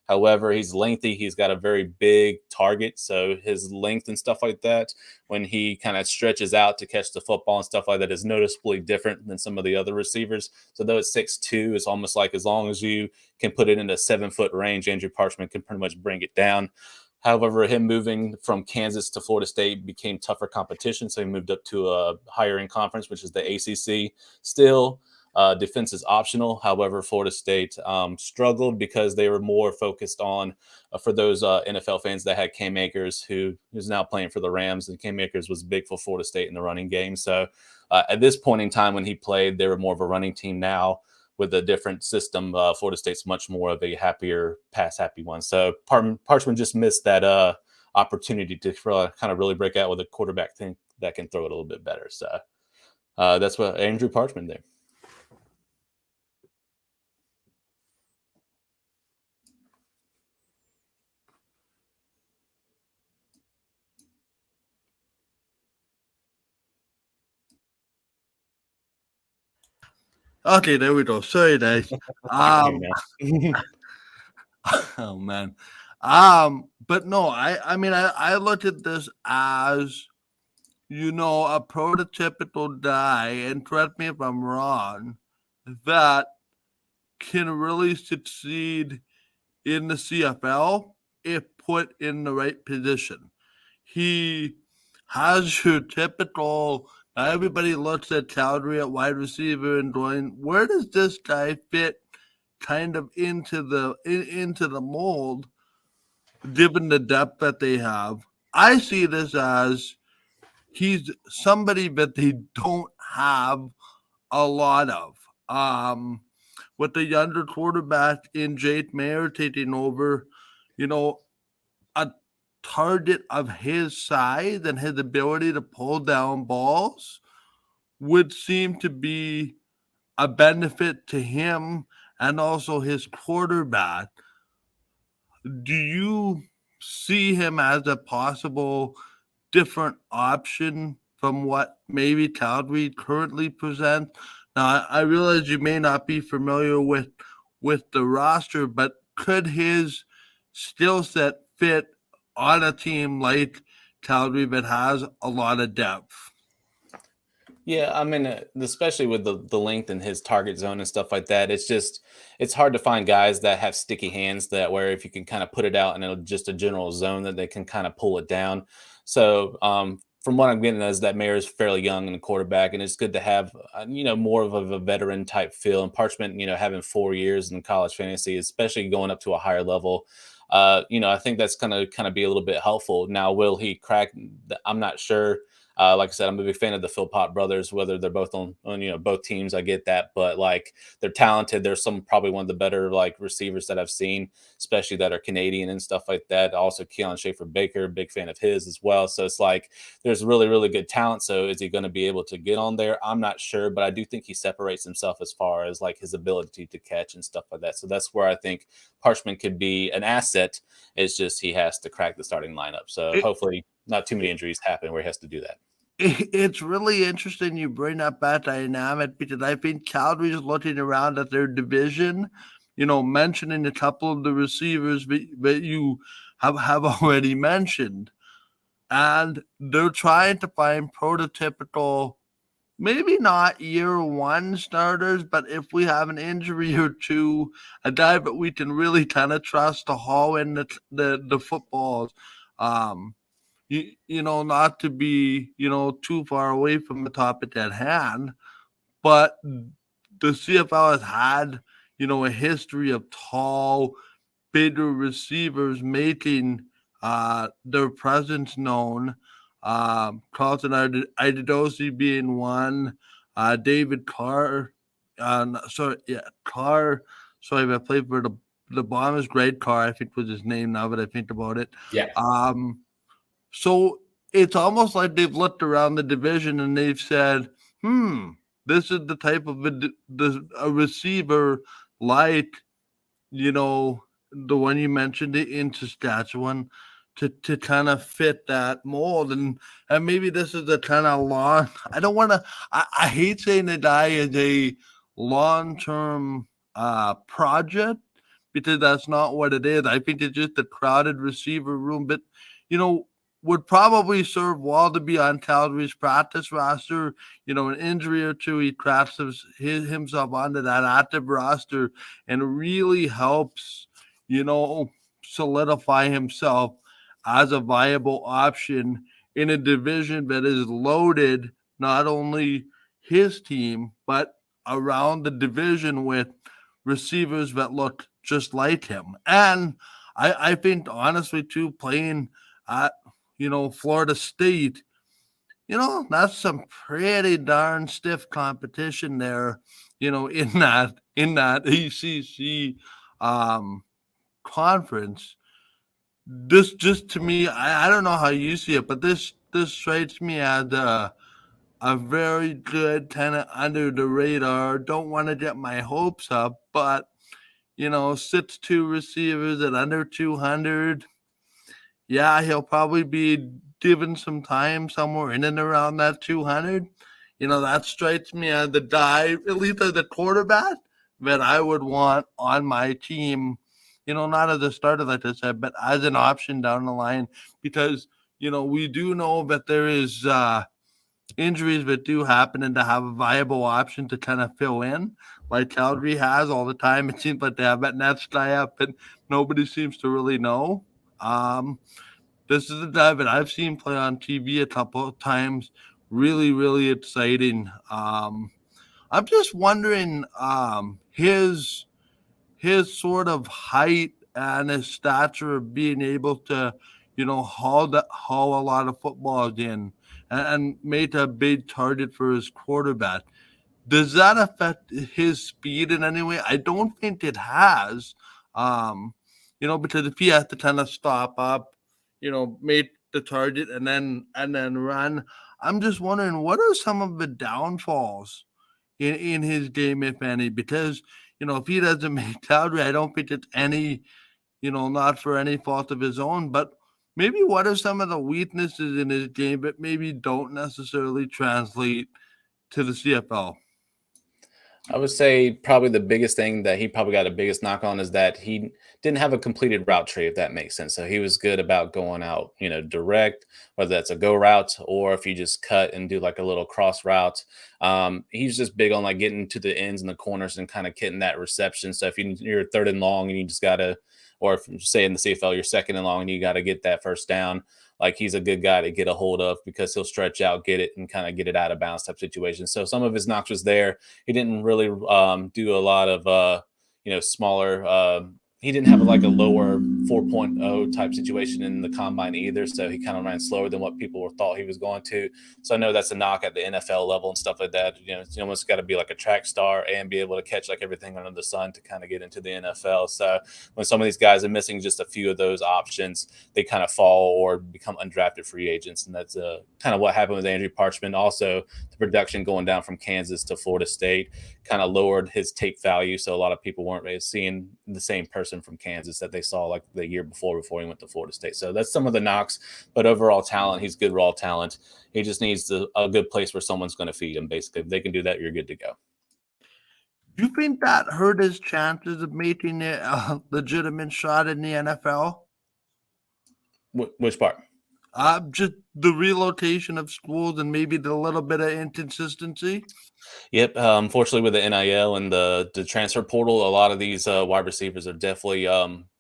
However, he's lengthy. He's got a very big target. So his length and stuff like that, when he kind of stretches out to catch the football and stuff like that, is noticeably different than some of the other receivers. So though it's 6'2", it's almost like as long as you can put it in a 7-foot range, Andrew Parchment can pretty much bring it down. However, him moving from Kansas to Florida State became tougher competition. So he moved up to a higher end conference, which is the ACC. Still, defense is optional. However, Florida State struggled because they were more focused on, for those NFL fans that had Cam Akers, who is now playing for the Rams. And Cam Akers was big for Florida State in the running game. So at this point in time when he played, they were more of a running team. Now with a different system, Florida State's much more of a happier, pass-happy one. So Parchment just missed that opportunity to kind of really break out with a quarterback thing that can throw it a little bit better. So that's what Andrew Parchment there. Okay, there we go. Sorry, guys. Oh man. But no, I mean I look at this as, you know, a prototypical guy, and correct me if I'm wrong, that can really succeed in the CFL if put in the right position. He has your typical. Everybody looks at Calgary at wide receiver and going, where does this guy fit kind of into the mold, given the depth that they have? I see this as he's somebody that they don't have a lot of. With the younger quarterback in Jake Mayer taking over, you know, a target of his size and his ability to pull down balls would seem to be a benefit to him and also his quarterback. Do you see him as a possible different option from what maybe Calgary currently presents? Now, I realize you may not be familiar with the roster, but could his skill set fit on a team like Calgary that has a lot of depth? Yeah, I mean, especially with the length and his target zone and stuff like that, it's hard to find guys that have sticky hands that where if you can kind of put it out in just a general zone that they can kind of pull it down. So from what I'm getting is that Mayer is fairly young in the quarterback, and it's good to have more of a veteran type feel. And Parchment, having 4 years in college fantasy, especially going up to a higher level, I think that's going to kind of be a little bit helpful. Now, will he crack? I'm not sure. Like I said, I'm a big fan of the Philpott brothers, whether they're both on both teams. I get that, but like they're talented. They're probably one of the better like receivers that I've seen, especially that are Canadian and stuff like that. Also, Keon Schaefer-Baker, big fan of his as well. So it's like there's really, really good talent. So is he going to be able to get on there? I'm not sure, but I do think he separates himself as far as like his ability to catch and stuff like that. So that's where I think Parchment could be an asset. It's just he has to crack the starting lineup. So hopefully not too many injuries happen where he has to do that. It's really interesting you bring up that dynamic, because I think Calgary's looking around at their division, mentioning a couple of the receivers that you have already mentioned, and they're trying to find prototypical maybe not year one starters, but if we have an injury or two, a guy that we can really kind of trust to haul in the footballs. Not to be, too far away from the topic at hand, but the CFL has had, a history of tall, bigger receivers making their presence known. Carlton Ididosi being one, David Carr, Carr. Sorry, I played for the Bombers. Great Carr, I think was his name. Now that I think about it, Yeah. So it's almost like they've looked around the division and they've said, this is the type of a receiver like, the one you mentioned in Saskatchewan to kind of fit that mold. And maybe this is a kind of long, I don't want to, I hate saying the guy is a long-term project because that's not what it is. I think it's just a crowded receiver room, but, would probably serve well to be on Calgary's practice roster. An injury or two, he crafts himself onto that active roster and really helps, solidify himself as a viable option in a division that is loaded, not only his team, but around the division with receivers that look just like him. And I think, honestly, too, playing at, Florida State, that's some pretty darn stiff competition there, in that ACC conference. This just, to me, I don't know how you see it, but this strikes me as a very good kind of under the radar. Don't want to get my hopes up, but 6'2" receivers at under 200. Yeah, he'll probably be given some time somewhere in and around that 200. That strikes me as the guy, at least as a quarterback, that I would want on my team, not as a starter, like I said, but as an option down the line, because, we do know that there is injuries that do happen and to have a viable option to kind of fill in, like Calgary has all the time. It seems like they have that next guy up, and nobody seems to really know. This is a guy that I've seen play on TV a couple of times. Really, really exciting. I'm just wondering his sort of height and his stature of being able to, haul a lot of footballs in and make a big target for his quarterback. Does that affect his speed in any way? I don't think it has. Because if he has to kind of stop up, make the target and then run. I'm just wondering, what are some of the downfalls in his game, if any? Because, if he doesn't make Calgary, I don't think it's any, not for any fault of his own, but maybe what are some of the weaknesses in his game that maybe don't necessarily translate to the CFL? I would say probably the biggest thing that he probably got the biggest knock on is that he didn't have a completed route tree, if that makes sense. So he was good about going out, direct, whether that's a go route or if you just cut and do like a little cross route. He's just big on like getting to the ends and the corners and kind of getting that reception. So if you're third and long and you just got to, or if you say in the CFL, you're second and long and you got to get that first down. Like he's a good guy to get a hold of because he'll stretch out, get it, and kind of get it out of bounds type situation. So some of his knocks was there. He didn't really do a lot of smaller. He didn't have like a lower 4.0 type situation in the combine either. So he kind of ran slower than what people thought he was going to. So I know that's a knock at the NFL level and stuff like that. It's almost got to be like a track star and be able to catch like everything under the sun to kind of get into the NFL. So when some of these guys are missing just a few of those options, they kind of fall or become undrafted free agents. And that's kind of what happened with Andrew Parchment. Also, the production going down from Kansas to Florida State kind of lowered his tape value. So a lot of people weren't really seeing the same person from Kansas that they saw like the year before he went to Florida State. So that's some of the knocks, but overall talent, he's good raw talent. He just needs a good place where someone's going to feed him. Basically, if they can do that, you're good to go. Do you think that hurt his chances of making a legitimate shot in the NFL? Which part? Just the relocation of schools and maybe the little bit of inconsistency. Yep. Unfortunately, with the NIL and the transfer portal, a lot of these wide receivers are definitely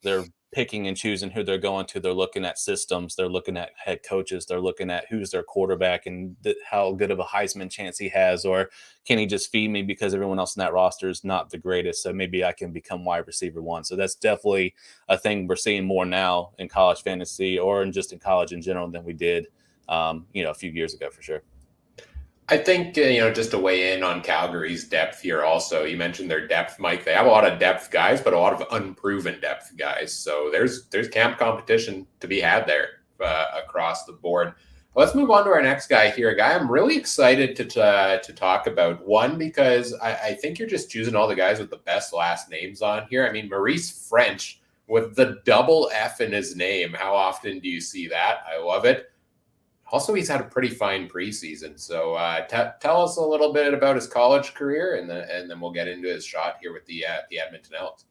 they're picking and choosing who they're going to. They're looking at systems. They're looking at head coaches. They're looking at who's their quarterback and how good of a Heisman chance he has, or can he just feed me because everyone else in that roster is not the greatest. So maybe I can become wide receiver one. So that's definitely a thing we're seeing more now in college fantasy or just in college in general than we did, a few years ago for sure. I think, just to weigh in on Calgary's depth here also, you mentioned their depth, Mike. They have a lot of depth guys, but a lot of unproven depth guys. So there's camp competition to be had there across the board. Let's move on to our next guy here, a guy I'm really excited to talk about. One, because I think you're just choosing all the guys with the best last names on here. I mean, Maurice French with the double F in his name. How often do you see that? I love it. Also, he's had a pretty fine preseason. So tell us a little bit about his college career, and then we'll get into his shot here with the Edmonton Elks.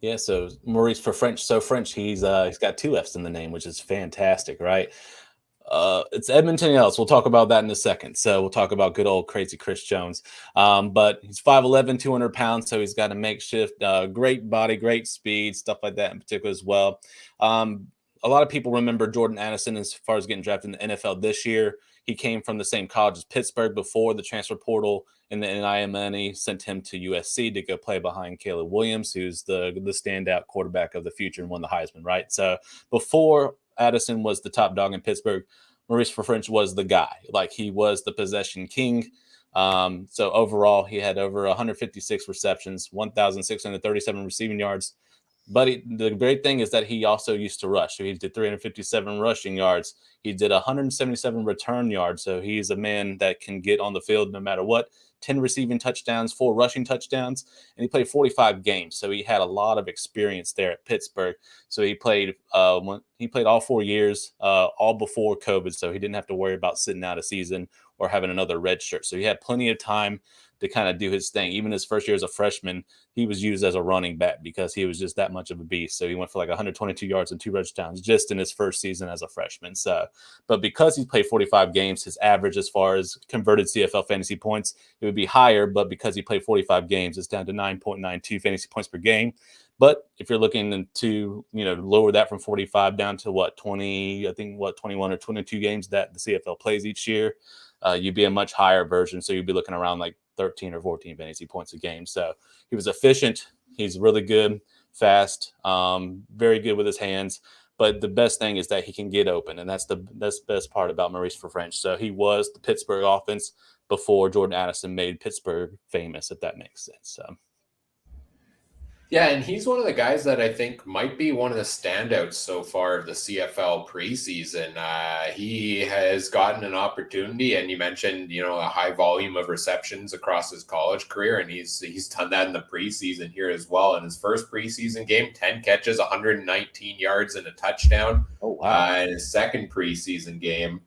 Yeah, so Maurice for French. So French, he's got two F's in the name, which is fantastic, right? It's Edmonton Elks. We'll talk about that in a second. So we'll talk about good old crazy Chris Jones. But he's 5'11", 200 pounds, so he's got a makeshift, great body, great speed, stuff like that in particular as well. A lot of people remember Jordan Addison as far as getting drafted in the NFL this year. He came from the same college as Pittsburgh before the transfer portal, and the NIL money sent him to USC to go play behind Caleb Williams, who's the standout quarterback of the future and won the Heisman, right? So before Addison was the top dog in Pittsburgh, Maurice French was the guy. Like, he was the possession king. So overall, he had over 156 receptions, 1,637 receiving yards. But the great thing is that he also used to rush. So he did 357 rushing yards. He did 177 return yards. So he's a man that can get on the field no matter what. 10 receiving touchdowns, 4 rushing touchdowns, and he played 45 games. So he had a lot of experience there at Pittsburgh. So he played all 4 years, all before COVID. So he didn't have to worry about sitting out a season or having another red shirt. So he had plenty of time to kind of do his thing. Even his first year as a freshman, he was used as a running back because he was just that much of a beast. So he went for like 122 yards and 2 touchdowns just in his first season as a freshman. So, but because he played 45 games, his average as far as converted CFL fantasy points, it would be higher. But because he played 45 games, it's down to 9.92 fantasy points per game. But if you're looking to, lower that from 45 down to 21 or 22 games that the CFL plays each year, you'd be a much higher version. So you'd be looking around like 13 or 14 fantasy points a game. So he was efficient. He's really good, fast, very good with his hands. But the best thing is that he can get open, and that's the best part about Maurice French. So he was the Pittsburgh offense before Jordan Addison made Pittsburgh famous, if that makes sense. So. Yeah, and he's one of the guys that I think might be one of the standouts so far of the CFL preseason. He has gotten an opportunity, and you mentioned, a high volume of receptions across his college career, and he's done that in the preseason here as well. In his first preseason game, 10 catches, 119 yards, and a touchdown. Oh, wow. In his second preseason game,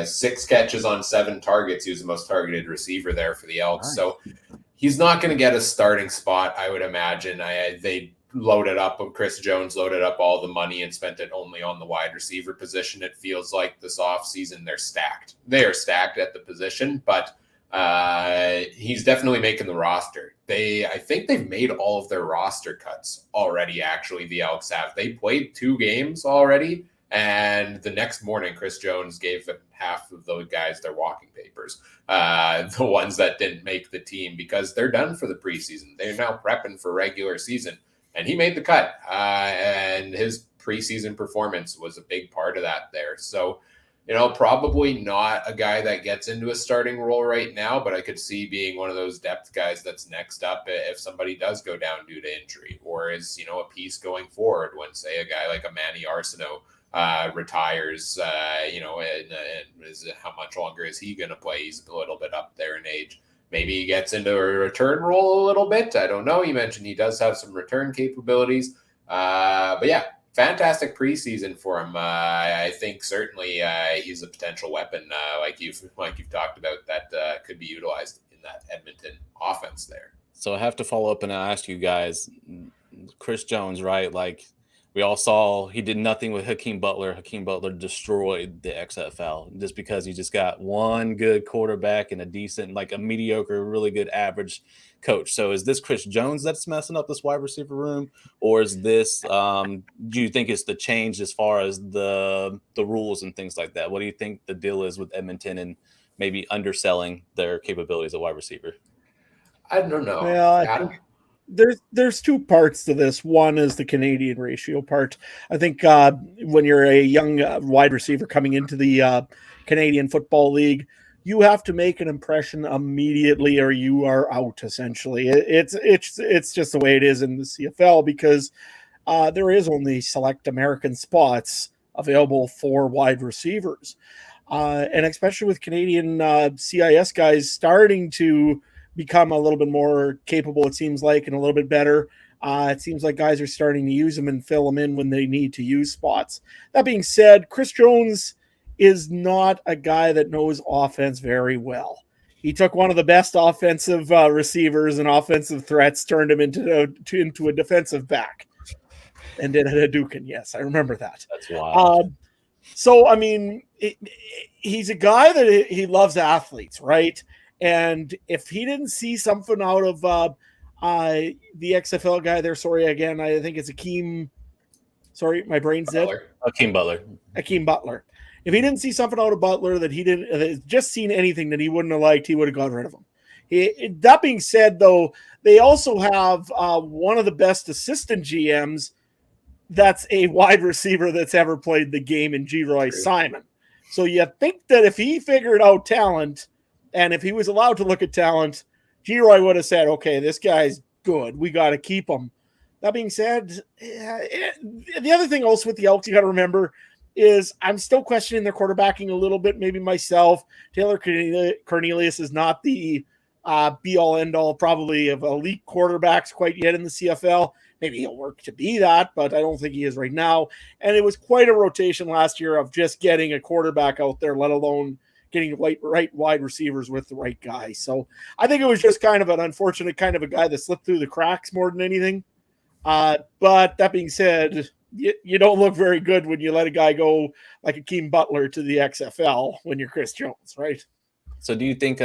6 catches on 7 targets. He was the most targeted receiver there for the Elks. Nice. So he's not going to get a starting spot, I would imagine. They loaded up, Chris Jones loaded up all the money and spent it only on the wide receiver position. It feels like this offseason they're stacked. They are stacked at the position, but he's definitely making the roster. I think they've made all of their roster cuts already, actually, the Elks have. They played 2 games already, and the next morning, Chris Jones gave half of those guys their walking papers, the ones that didn't make the team, because they're done for the preseason. They're now prepping for regular season, and he made the cut. And his preseason performance was a big part of that there. So, probably not a guy that gets into a starting role right now, but I could see being one of those depth guys that's next up if somebody does go down due to injury, or is, a piece going forward when, say, a guy like a Manny Arsenault retires, and how much longer is he going to play? He's a little bit up there in age. Maybe he gets into a return role a little bit. I don't know. You mentioned he does have some return capabilities. But yeah, fantastic preseason for him. I think certainly he's a potential weapon, like you've talked about, that could be utilized in that Edmonton offense there. So I have to follow up and ask you guys, Chris Jones, right? Like, we all saw he did nothing with Hakeem Butler. Hakeem Butler destroyed the XFL just because he just got one good quarterback and a decent, like a mediocre, really good average coach. So is this Chris Jones that's messing up this wide receiver room, or is this? Do you think it's the change as far as the rules and things like that? What do you think the deal is with Edmonton and maybe underselling their capabilities at wide receiver? I don't know. Well, I think there's two parts to this. One is the Canadian ratio part. I think when you're a young wide receiver coming into the Canadian Football League, you have to make an impression immediately, or you are out. Essentially, it's just the way it is in the CFL because there is only select American spots available for wide receivers, and especially with Canadian CIS guys starting to become a little bit more capable, it seems like, and a little bit better. It seems like guys are starting to use them and fill them in when they need to use spots. That being said, Chris Jones is not a guy that knows offense very well. He took one of the best offensive receivers and offensive threats, turned him into a defensive back, and did a Hadouken. Yes, I remember that. That's wild. So, I mean, he's a guy that he loves athletes, right? And if he didn't see something out of the XFL guy there, sorry, again, I think it's Akeem. Sorry, my brain's dead. Hakeem Butler. Hakeem Butler. If he didn't see something out of Butler that he didn't just seen anything that he wouldn't have liked, he would have got rid of him. That being said, though, they also have one of the best assistant GMs that's a wide receiver that's ever played the game in G-Roy Simon. So you think that if he figured out talent, and if he was allowed to look at talent, G-Roy would have said, okay, this guy's good. We got to keep him. That being said, the other thing also with the Elks you got to remember is I'm still questioning their quarterbacking a little bit, maybe myself. Taylor Cornelius is not the be-all, end-all probably of elite quarterbacks quite yet in the CFL. Maybe he'll work to be that, but I don't think he is right now. And it was quite a rotation last year of just getting a quarterback out there, let alone getting right wide receivers with the right guy. So I think it was just kind of an unfortunate kind of a guy that slipped through the cracks more than anything. But that being said, you don't look very good when you let a guy go like Hakeem Butler to the XFL when you're Chris Jones, right? So do you think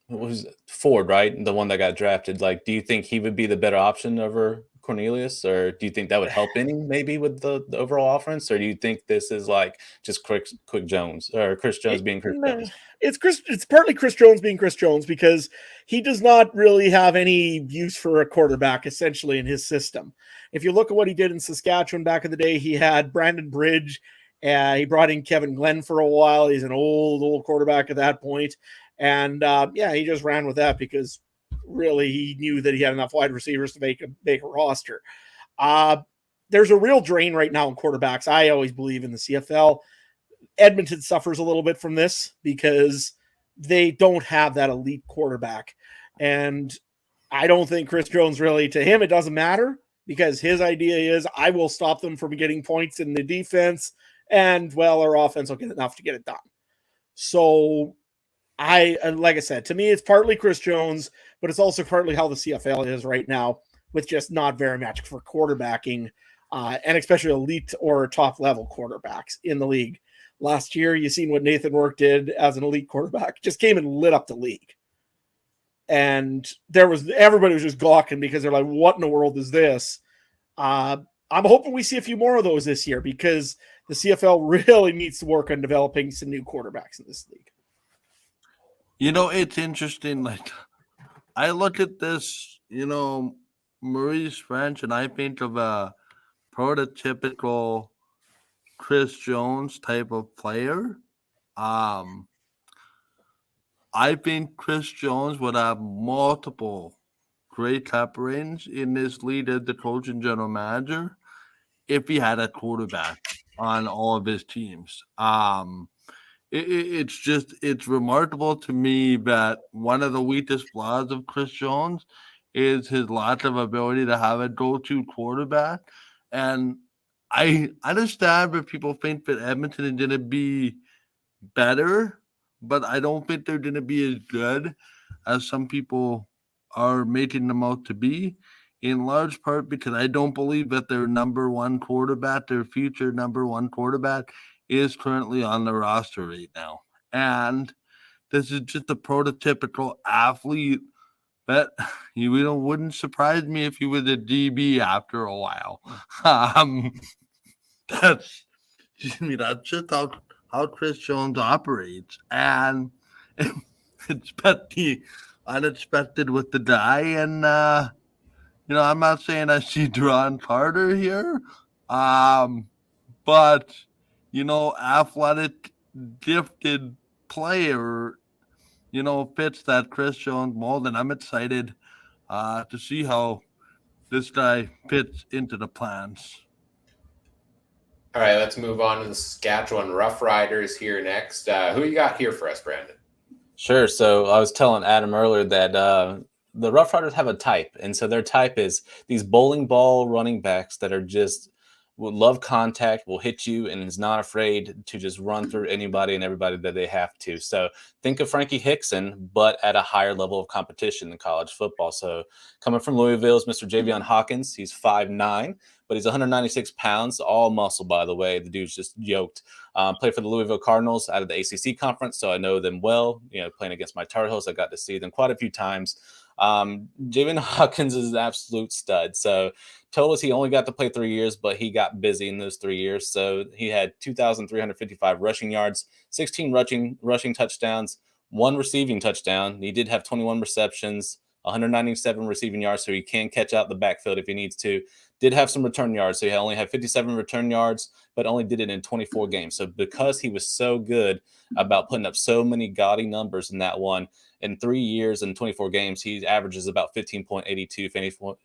was Ford, right? The one that got drafted. Like, do you think he would be the better option over Cornelius, or do you think that would help any maybe with the overall offense, or do you think this is like just quick Jones or Chris Jones being Chris Jones? It's partly Chris Jones being Chris Jones because he does not really have any use for a quarterback essentially in his system. If you look at what he did in Saskatchewan back in the day, he had Brandon Bridge. He brought in Kevin Glenn for a while. He's an old quarterback at that point. And he just ran with that because really he knew that he had enough wide receivers to make a roster. There's a real drain right now in quarterbacks. I always believe in the CFL. Edmonton suffers a little bit from this because they don't have that elite quarterback. And I don't think Chris Jones really, to him, it doesn't matter because his idea is I will stop them from getting points in the defense and, well, our offense will get enough to get it done. So like I said, to me, it's partly Chris Jones, but it's also partly how the CFL is right now with just not very much for quarterbacking and especially elite or top level quarterbacks in the league. Last year, you seen what Nathan Rourke did as an elite quarterback, just came and lit up the league. And everybody was just gawking because they're like, what in the world is this? I'm hoping we see a few more of those this year because the CFL really needs to work on developing some new quarterbacks in this league. You know, it's interesting. Like, I look at this, Maurice French, and I think of a prototypical Chris Jones type of player. I think Chris Jones would have multiple Grey Cup rings in this league as the coach and general manager if he had a quarterback on all of his teams. It's remarkable to me that one of the weakest flaws of Chris Jones is his lack of ability to have a go-to quarterback. And I understand if people think that Edmonton is going to be better, but I don't think they're going to be as good as some people are making them out to be in large part because I don't believe that their number one quarterback, their future number one quarterback, is currently on the roster right now. And this is just a prototypical athlete that wouldn't surprise me if he was a DB after a while. That's just how Chris Jones operates. And expect the unexpected with the guy. And, I'm not saying I see Deron Carter here, but, athletic, gifted player, fits that Chris Jones mold. And I'm excited to see how this guy fits into the plans. All right, let's move on to the Saskatchewan Roughriders here next. Who you got here for us, Brandon? Sure. So I was telling Adam earlier that the Roughriders have a type. And so their type is these bowling ball running backs that are just will love contact, will hit you, and is not afraid to just run through anybody and everybody that they have to. So think of Frankie Hickson, but at a higher level of competition in college football. So coming from Louisville is Mr. Javion Hawkins. He's 5'9", but he's 196 pounds, all muscle, by the way. The dude's just yoked. Played for the Louisville Cardinals out of the ACC conference, so I know them well. Playing against my Tar Heels, I got to see them quite a few times. Javion Hawkins is an absolute stud. So told us he only got to play 3 years, but he got busy in those 3 years. So he had 2,355 rushing yards, 16 rushing touchdowns, 1 receiving touchdown. He did have 21 receptions, 197 receiving yards, so he can catch out the backfield if he needs to. Did have some return yards, so he only had 57 return yards, but only did it in 24 games. So because he was so good about putting up so many gaudy numbers in that one, in 3 years and 24 games, he averages about 15.82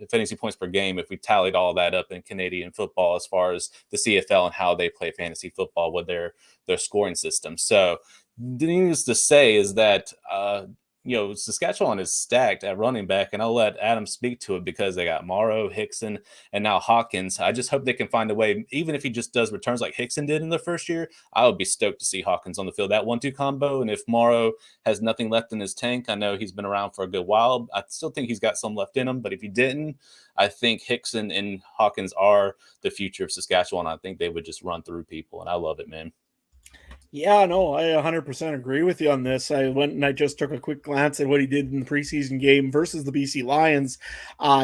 fantasy points per game if we tallied all that up in Canadian football as far as the CFL and how they play fantasy football with their scoring system. So needless to say is that Saskatchewan is stacked at running back, and I'll let Adam speak to it because they got Morrow, Hickson, and now Hawkins. I just hope they can find a way, even if he just does returns like Hickson did in the first year, I would be stoked to see Hawkins on the field. That 1-2 combo, and if Morrow has nothing left in his tank, I know he's been around for a good while. I still think he's got some left in him, but if he didn't, I think Hickson and Hawkins are the future of Saskatchewan. I think they would just run through people, and I love it, man. Yeah, no, I 100% agree with you on this. I went and I just took a quick glance at what he did in the preseason game versus the BC Lions.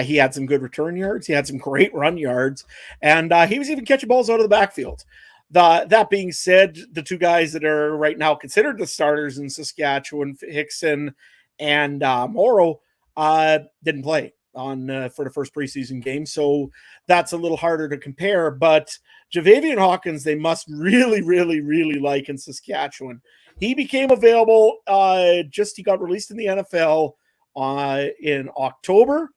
He had some good return yards. He had some great run yards, and he was even catching balls out of the backfield. That being said, the two guys that are right now considered the starters in Saskatchewan, Hickson and Morrow, didn't play for the first preseason game, so that's a little harder to compare. But Javion Hawkins, they must really, really, really like in Saskatchewan. He became available. He got released in the NFL in October,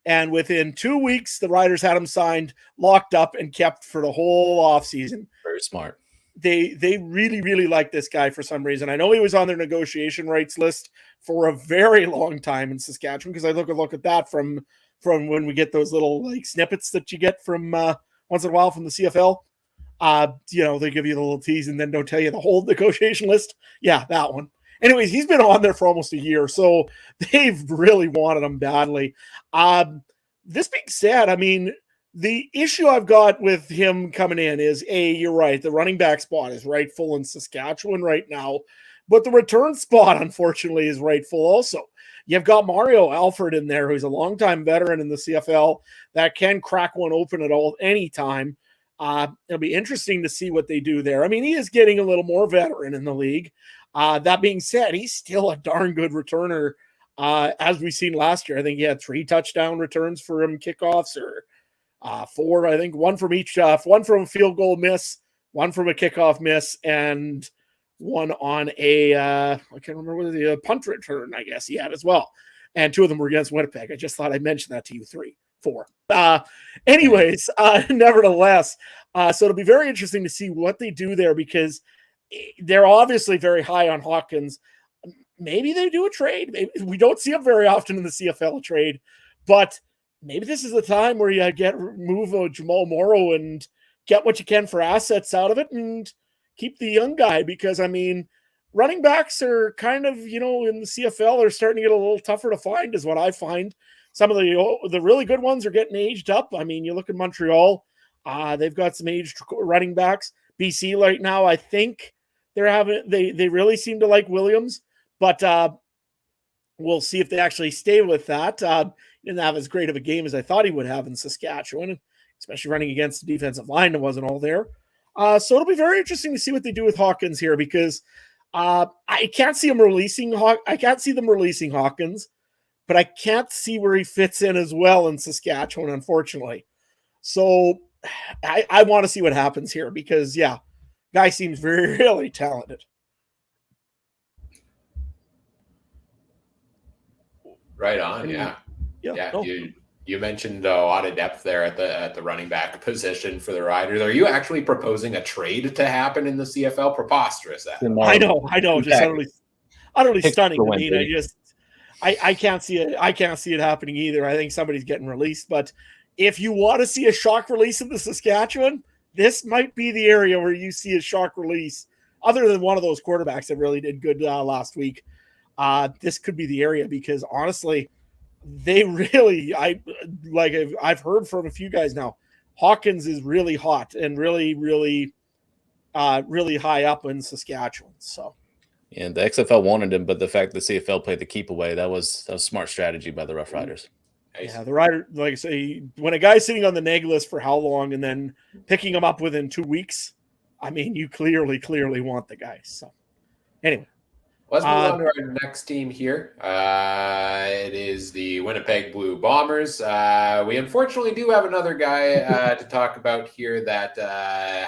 and within 2 weeks, the Riders had him signed, locked up, and kept for the whole offseason. Very smart. They really, really like this guy for some reason. I know he was on their negotiation rights list for a very long time in Saskatchewan, because I look at that from when we get those little like snippets that you get from once in a while from the CFL. They give you the little tease and then don't tell you the whole negotiation list. Yeah, that one. Anyways, he's been on there for almost a year, so they've really wanted him badly. This being said, I mean, the issue I've got with him coming in is, you're right, the running back spot is rightful in Saskatchewan right now, but the return spot, unfortunately, is rightful also. You've got Mario Alford in there, who's a longtime veteran in the CFL that can crack one open at any time. It'll be interesting to see what they do there. I mean, he is getting a little more veteran in the league. That being said, he's still a darn good returner, as we've seen last year. I think he had 3 touchdown returns for him, kickoffs, or 4, I think, one from each, one from a field goal miss, one from a kickoff miss, and one on I can't remember whether the punt return, I guess he had as well. And 2 of them were against Winnipeg. I just thought I'd mention that to you. 4. Nevertheless, so it'll be very interesting to see what they do there, because they're obviously very high on Hawkins. Maybe they do a trade. Maybe, we don't see him very often in the CFL trade, but maybe this is the time where you move Jamal Morrow and get what you can for assets out of it and keep the young guy, because, I mean, running backs are kind of, in the CFL are starting to get a little tougher to find, is what I find. some of the really good ones are getting aged up. I mean, you look at Montreal, they've got some aged running backs. BC right now, I think they really seem to like Williams, but we'll see if they actually stay with that. Didn't have as great of a game as I thought he would have in Saskatchewan, especially running against the defensive line that wasn't all there. So it'll be very interesting to see what they do with Hawkins here, because I can't see them releasing Hawkins, but I can't see where he fits in as well in Saskatchewan, unfortunately. So I want to see what happens here, because guy seems really talented. Right on. Yeah. No. You mentioned a lot of depth there at the running back position for the Riders. Are you actually proposing a trade to happen in the CFL? Preposterous. I know. Just utterly stunning. I mean, I can't see it. I can't see it happening either. I think somebody's getting released. But if you want to see a shock release in the Saskatchewan, this might be the area where you see a shock release. Other than one of those quarterbacks that really did good last week, this could be the area, because honestly, they really, I've heard from a few guys now, Hawkins is really hot and really, really, really high up in Saskatchewan. So. Yeah, the XFL wanted him, but the fact the CFL played the keep away, that was smart strategy by the Rough Riders. Yeah, the Rider, like I say, when a guy's sitting on the neg list for how long and then picking him up within 2 weeks, I mean, you clearly want the guy. So, anyway. Let's move on to our next team here. It is the Winnipeg Blue Bombers. We unfortunately do have another guy to talk about here that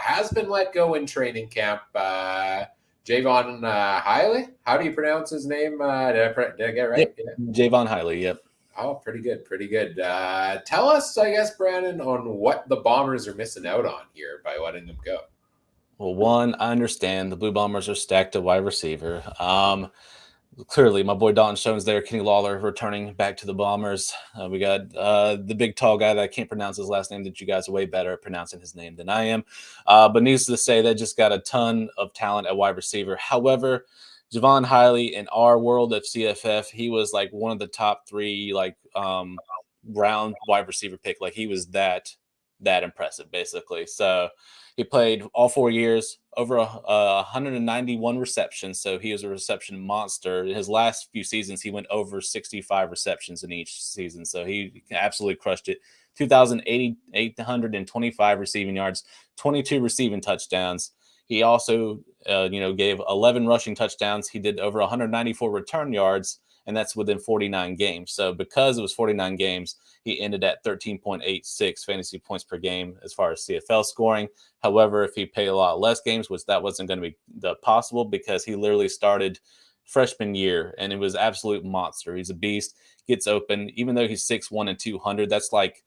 has been let go in training camp. Javon Hiley. How do you pronounce his name? Did I get it right? Yep. Yeah. Javon Hiley, yep. Oh, pretty good. Tell us, I guess, Brandon, on what the Bombers are missing out on here by letting them go. Well, one, I understand the Blue Bombers are stacked at wide receiver. Clearly, my boy Dalton Schoen's there. Kenny Lawler returning back to the Bombers. We got the big tall guy that I can't pronounce his last name, that you guys are way better at pronouncing his name than I am. But needless to say, they just got a ton of talent at wide receiver. However, Javon Hiley, in our world of CFF, he was like one of the top 3 round wide receiver pick. Like, he was that impressive, basically. So he played all 4 years, over 191 receptions. So he was a reception monster. In his last few seasons, he went over 65 receptions in each season. So he absolutely crushed it. 2,825 receiving yards, 22 receiving touchdowns. He also, gave 11 rushing touchdowns. He did over 194 return yards, and that's within 49 games. So because it was 49 games, he ended at 13.86 fantasy points per game as far as CFL scoring. However, if he played a lot less games, which that wasn't going to be possible, because he literally started freshman year, and it was absolute monster. He's a beast, gets open. Even though he's 6'1" and 200, that's like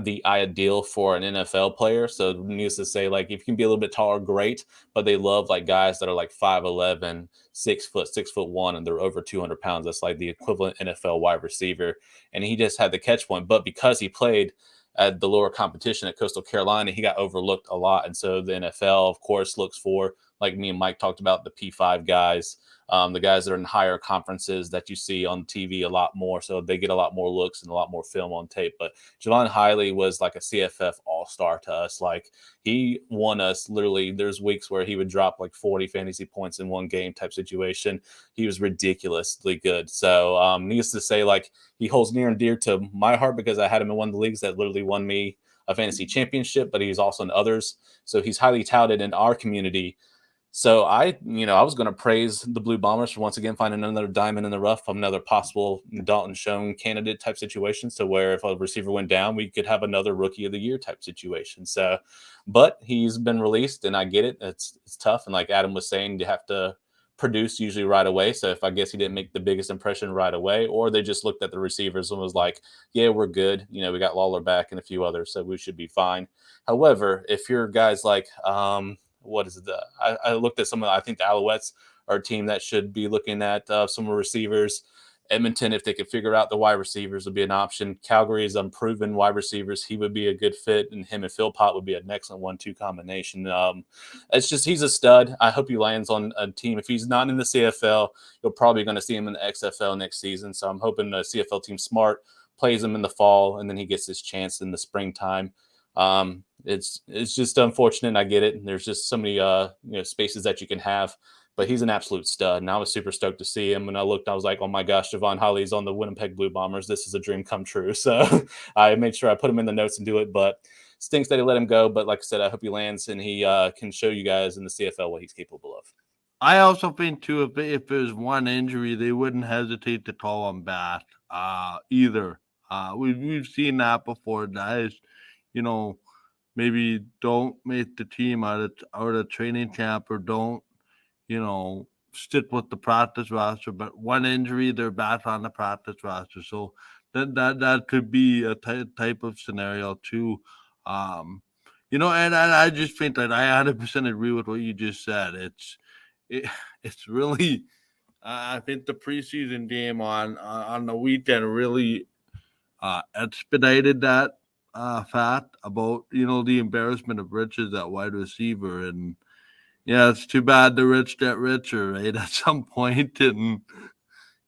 the ideal for an NFL player. So needless to say, like, if you can be a little bit taller, great, but they love like guys that are like 5'11", 6 foot, 6'1", and they're over 200 pounds. That's like the equivalent NFL wide receiver. And he just had the catch point, but because he played at the lower competition at Coastal Carolina, he got overlooked a lot. And so the NFL, of course, looks for, like me and Mike talked about, the P5 guys, the guys that are in higher conferences that you see on TV a lot more. So they get a lot more looks and a lot more film on tape. But Javon Hiley was like a CFF all-star to us. Like, he won us literally. There's weeks where he would drop like 40 fantasy points in one game type situation. He was ridiculously good. So needless to say, like, he holds near and dear to my heart, because I had him in one of the leagues that literally won me a fantasy championship, but he's also in others. So he's highly touted in our community. So I was going to praise the Blue Bombers for once again finding another diamond in the rough of another possible Dalton Schoen candidate type situation, to where if a receiver went down, we could have another rookie of the year type situation. So, but he's been released, and I get it. It's tough. And like Adam was saying, you have to produce usually right away. So if I guess he didn't make the biggest impression right away, or they just looked at the receivers and was like, yeah, we're good. We got Lawler back and a few others, so we should be fine. However, if you're guys like, what is it? I looked at I think the Alouettes are a team that should be looking at some receivers. Edmonton, if they could figure out the wide receivers, would be an option. Calgary is unproven wide receivers. He would be a good fit, and him and Philpott would be an excellent 1-2 combination. It's just, he's a stud. I hope he lands on a team. If he's not in the CFL, you're probably going to see him in the XFL next season. So I'm hoping the CFL team's smart, plays him in the fall, and then he gets his chance in the springtime. It's just unfortunate. I get it. There's just so many spaces that you can have, but he's an absolute stud, and I was super stoked to see him. When I looked, I was like, oh my gosh, Javon Holly's on the Winnipeg Blue Bombers. This is a dream come true. So I made sure I put him in the notes and do it, but stinks that he let him go. But like I said, I hope he lands and he can show you guys in the CFL what he's capable of. I also think too, if there's one injury, they wouldn't hesitate to call him back either. We've seen that before. Guys, maybe don't make the team out of training camp, or don't, stick with the practice roster. But one injury, they're back on the practice roster. So that could be a type of scenario too. And I just think that I 100% agree with what you just said. It's really, I think the preseason game on the weekend really expedited that fact about the embarrassment of riches at wide receiver. And yeah, it's too bad the rich get richer, right? At some point, and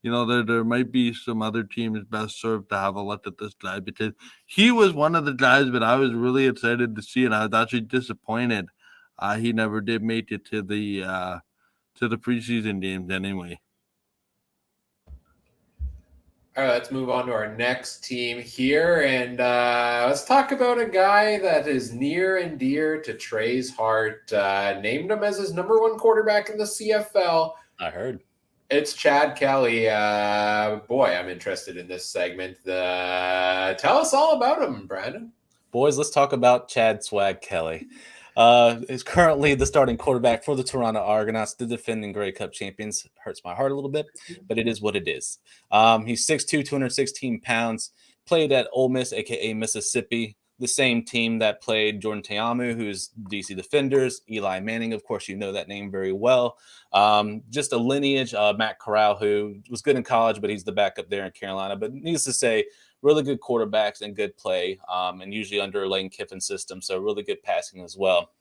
there might be some other teams best served to have a look at this guy, because he was one of the guys that I was really excited to see, and I was actually disappointed he never did make it to the preseason games anyway. All right, let's move on to our next team here, and let's talk about a guy that is near and dear to Trey's heart. Named him as his number one quarterback in the CFL. I heard. It's Chad Kelly. Boy, I'm interested in this segment. Tell us all about him, Brandon. Boys, let's talk about Chad Swag Kelly. Is currently the starting quarterback for the Toronto Argonauts, the defending Grey Cup champions. Hurts my heart a little bit, but it is what it is. He's 6'2", 216 pounds, played at Ole Miss, a.k.a. Mississippi, the same team that played Jordan Ta'amu, who's DC Defenders, Eli Manning, of course, you know that name very well. Just a lineage, Matt Corral, who was good in college, but he's the backup there in Carolina. But needless to say, really good quarterbacks and good play, and usually under Lane Kiffin's system, so really good passing as well.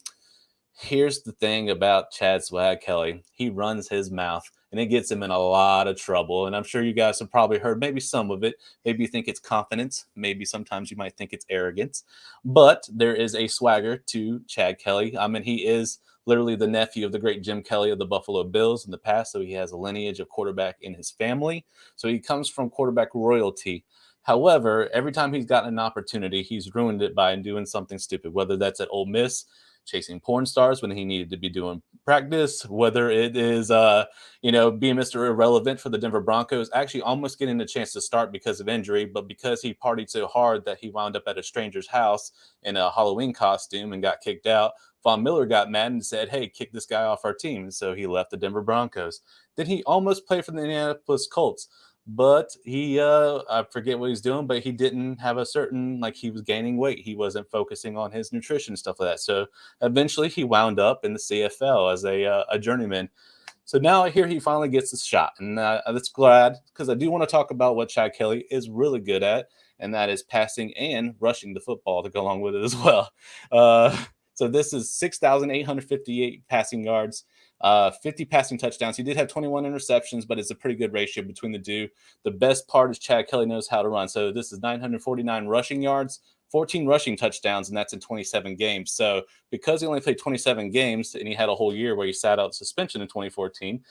Here's the thing about Chad Swag Kelly. He runs his mouth, and it gets him in a lot of trouble. And I'm sure you guys have probably heard maybe some of it. Maybe you think it's confidence. Maybe sometimes you might think it's arrogance. But there is a swagger to Chad Kelly. I mean, he is literally the nephew of the great Jim Kelly of the Buffalo Bills in the past, so he has a lineage of quarterback in his family. So he comes from quarterback royalty. However, every time he's gotten an opportunity, he's ruined it by doing something stupid, whether that's at Ole Miss, chasing porn stars when he needed to be doing practice, whether it is, being Mr. Irrelevant for the Denver Broncos, actually almost getting a chance to start because of injury, but because he partied so hard that he wound up at a stranger's house in a Halloween costume and got kicked out. Von Miller got mad and said, hey, kick this guy off our team. And so he left the Denver Broncos. Then he almost played for the Indianapolis Colts. But he, I forget what he's doing, but he didn't have a certain, he was gaining weight. He wasn't focusing on his nutrition and stuff like that. So eventually he wound up in the CFL as a journeyman. So now here he finally gets the shot. And that's glad, because I do want to talk about what Chad Kelly is really good at, and that is passing and rushing the football to go along with it as well. So this is 6,858 passing yards. 50 passing touchdowns. He did have 21 interceptions, but it's a pretty good ratio between the two. The best part is Chad Kelly knows how to run. So this is 949 rushing yards, 14 rushing touchdowns, and that's in 27 games. So because he only played 27 games and he had a whole year where he sat out suspension in 2014,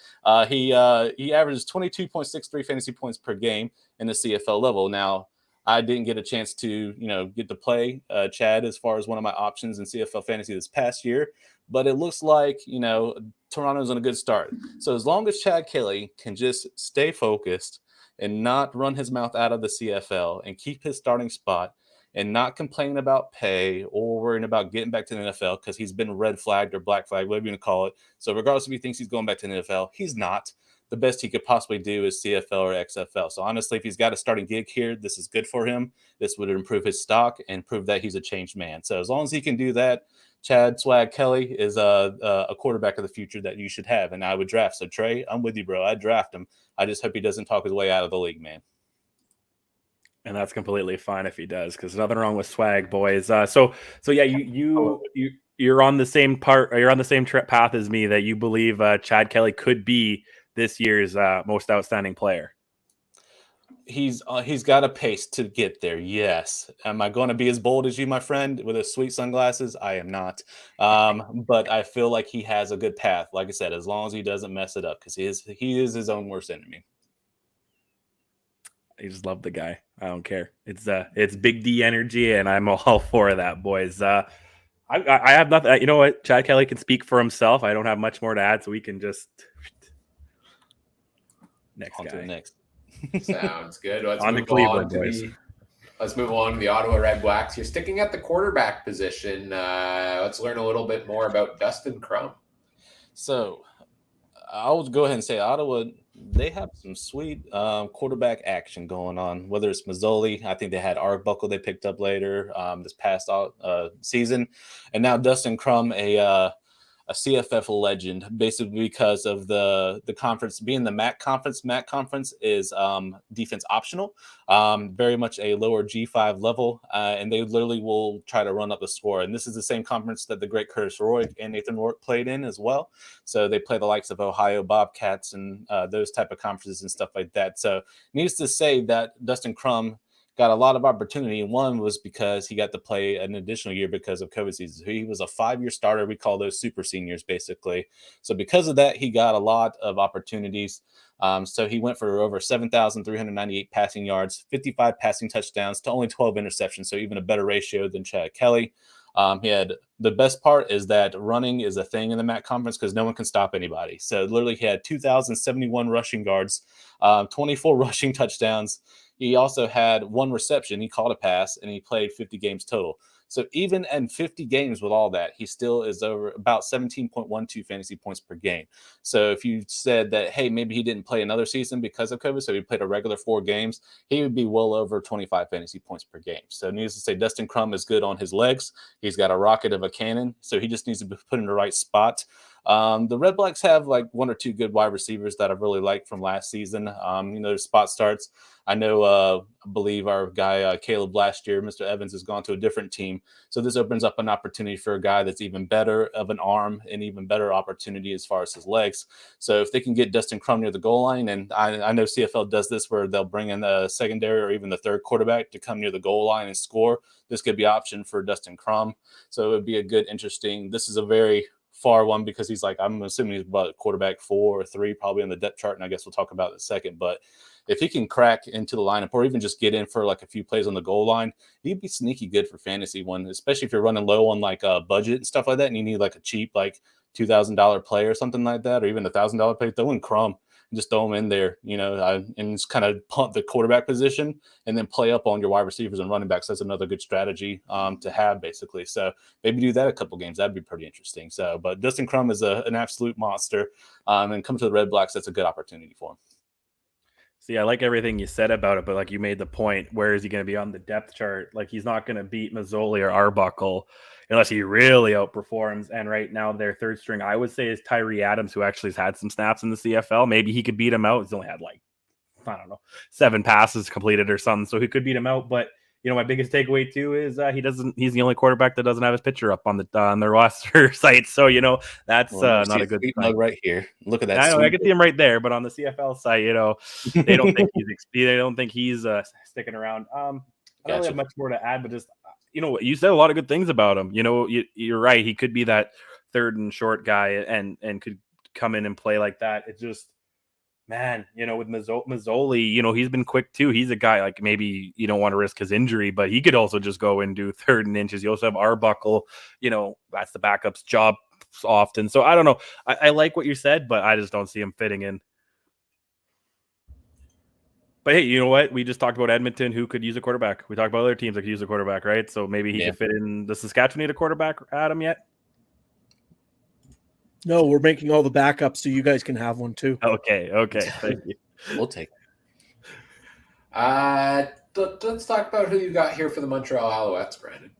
he averages 22.63 fantasy points per game in the CFL level. Now, I didn't get a chance to, get to play Chad as far as one of my options in CFL Fantasy this past year, but it looks like, Toronto's on a good start. So as long as Chad Kelly can just stay focused and not run his mouth out of the CFL and keep his starting spot and not complain about pay or worrying about getting back to the NFL, because he's been red flagged or black flagged, whatever you want to call it. So regardless if he thinks he's going back to the NFL, he's not. The best he could possibly do is CFL or XFL. So honestly, if he's got a starting gig here, this is good for him. This would improve his stock and prove that he's a changed man. So as long as he can do that, Chad Swag Kelly is a quarterback of the future that you should have, and I would draft. So Trey, I'm with you, bro. I'd draft him. I just hope he doesn't talk his way out of the league, man. And that's completely fine if he does, because nothing wrong with swag, boys. So yeah, you're on the same part, or you're on the same path as me, that you believe Chad Kelly could be this year's most outstanding player. He's got a pace to get there. Yes. Am I going to be as bold as you, my friend, with his sweet sunglasses? I am not. But I feel like he has a good path. Like I said, as long as he doesn't mess it up, because he is his own worst enemy. I just love the guy. I don't care. It's Big D energy, and I'm all for that, boys. I have nothing. You know what? Chad Kelly can speak for himself. I don't have much more to add, so we can just next On to guy. the next. Sounds good. Let's On to move Cleveland, on boys. Let's move on to the Ottawa Red Blacks. You're sticking at the quarterback position. Let's learn a little bit more about Dustin Crum. So I'll go ahead and say Ottawa, they have some sweet quarterback action going on, whether it's Mazzoli. I think they had Arbuckle they picked up later this past season. And now Dustin Crum, a CFF legend, basically because of the conference being the MAC conference. MAC conference is defense optional, very much a lower G5 level, and they literally will try to run up the score. And this is the same conference that the great Kurtis Rourke and Nathan Rourke played in as well. So they play the likes of Ohio Bobcats and those type of conferences and stuff like that. So needless to say that Dustin Crum got a lot of opportunity. And one was because he got to play an additional year because of COVID season. So he was a 5-year starter. We call those super seniors, basically. So because of that, he got a lot of opportunities. So he went for over 7,398 passing yards, 55 passing touchdowns to only 12 interceptions. So even a better ratio than Chad Kelly. He had the best part is that running is a thing in the MAC conference because no one can stop anybody. So literally he had 2,071 rushing yards, 24 rushing touchdowns. He also had 1 reception. He caught a pass, and he played 50 games total. So even in 50 games with all that, he still is over about 17.12 fantasy points per game. So if you said that, hey, maybe he didn't play another season because of COVID, so he played a regular 4 games, he would be well over 25 fantasy points per game. So needless to say, Dustin Crum is good on his legs. He's got a rocket of a cannon, so he just needs to be put in the right spot. The Red Blacks have like 1 or 2 good wide receivers that I've really liked from last season. Their spot starts. I know, I believe our guy Caleb last year, Mr. Evans, has gone to a different team. So this opens up an opportunity for a guy that's even better of an arm and even better opportunity as far as his legs. So if they can get Dustin Crum near the goal line, and I know CFL does this where they'll bring in the secondary or even the third quarterback to come near the goal line and score. This could be option for Dustin Crum. So it would be a good, interesting. This is a very far one because he's like, I'm assuming he's about quarterback 4 or 3 probably on the depth chart, and I guess we'll talk about it in a second. But if he can crack into the lineup or even just get in for like a few plays on the goal line, he'd be sneaky good for fantasy one, especially if you're running low on like a budget and stuff like that, and you need like a cheap like $2,000 play or something like that, or even $1,000 play. Throw in Crum and just throw him in there, and just kind of punt the quarterback position and then play up on your wide receivers and running backs. That's another good strategy to have, basically. So maybe do that a couple games. That'd be pretty interesting. So, but Dustin Crum is an absolute monster, and come to the Red Blacks. That's a good opportunity for him. See, I like everything you said about it, but like you made the point, where is he going to be on the depth chart? Like he's not going to beat Mazzoli or Arbuckle unless he really outperforms. And right now their third string, I would say, is Tyree Adams, who actually has had some snaps in the CFL. Maybe he could beat him out. He's only had like, I don't know, 7 passes completed or something. So he could beat him out. But my biggest takeaway too is he's the only quarterback that doesn't have his picture up on their roster site. So, that's not a good thing. Right here. Look at that. I know, I can see him right there, but on the CFL site, they don't think he's sticking around. I don't really have much more to add, but just, you said a lot of good things about him. You're right. He could be that third and short guy and could come in and play like that. It's just, man, with Mazzoli, he's been quick too. He's a guy like maybe you don't want to risk his injury, but he could also just go and do 3rd and inches. You also have Arbuckle, that's the backup's job often. So I don't know. I like what you said, but I just don't see him fitting in. But hey, you know what? We just talked about Edmonton, who could use a quarterback. We talked about other teams that could use a quarterback, right? So maybe he could fit in. Does Saskatchewan need a quarterback, Adam, yet? No, we're making all the backups so you guys can have one too. Okay. Thank you. We'll take it. Let's talk about who you got here for the Montreal Alouettes, Brandon.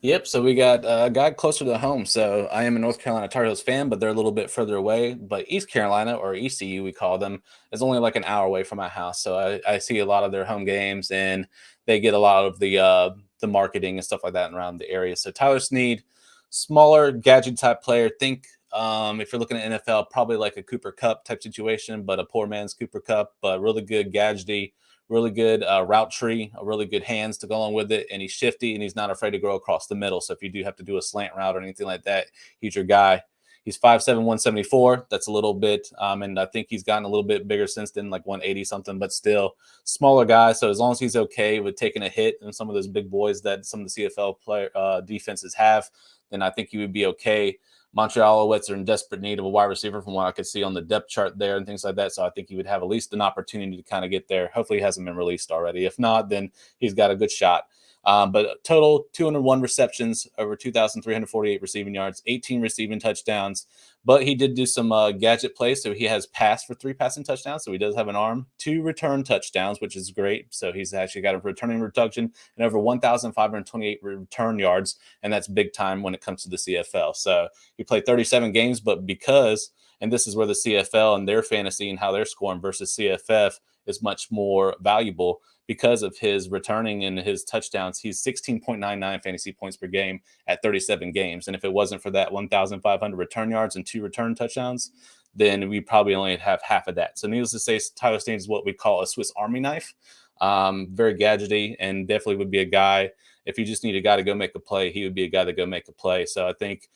Yep, so we got a guy closer to home. So I am a North Carolina Tar Heels fan, but they're a little bit further away. But East Carolina, or ECU we call them, is only like an hour away from my house. So I see a lot of their home games, and they get a lot of the marketing and stuff like that around the area. So Tyler Snead, smaller gadget type player. Think If you're looking at NFL, probably like a Cooper Kupp type situation, but a poor man's Cooper Kupp, but really good gadgety, really good route tree, a really good hands to go along with it. And he's shifty and he's not afraid to go across the middle. So if you do have to do a slant route or anything like that, he's your guy. He's 5'7", 174. That's a little bit. And I think he's gotten a little bit bigger since then, like 180 something, but still smaller guy. So as long as he's okay with taking a hit and some of those big boys that some of the CFL player defenses have, then I think he would be okay. Montreal Alouettes are in desperate need of a wide receiver from what I could see on the depth chart there and things like that. So I think he would have at least an opportunity to kind of get there. Hopefully he hasn't been released already. If not, then he's got a good shot. But total 201 receptions, over 2,348 receiving yards, 18 receiving touchdowns. But he did do some gadget plays. So he has passed for 3 passing touchdowns. So he does have an arm, 2 return touchdowns, which is great. So he's actually got a returning reduction and over 1,528 return yards. And that's big time when it comes to the CFL. So he played 37 games, but because, and this is where the CFL and their fantasy and how they're scoring versus CFF is much more valuable. Because of his returning and his touchdowns, he's 16.99 fantasy points per game at 37 games. And if it wasn't for that 1,500 return yards and 2 return touchdowns, then we probably only have half of that. So needless to say, Tyler Steen is what we call a Swiss Army knife. Very gadgety and definitely would be a guy. If you just need a guy to go make a play, he would be a guy to go make a play. So I think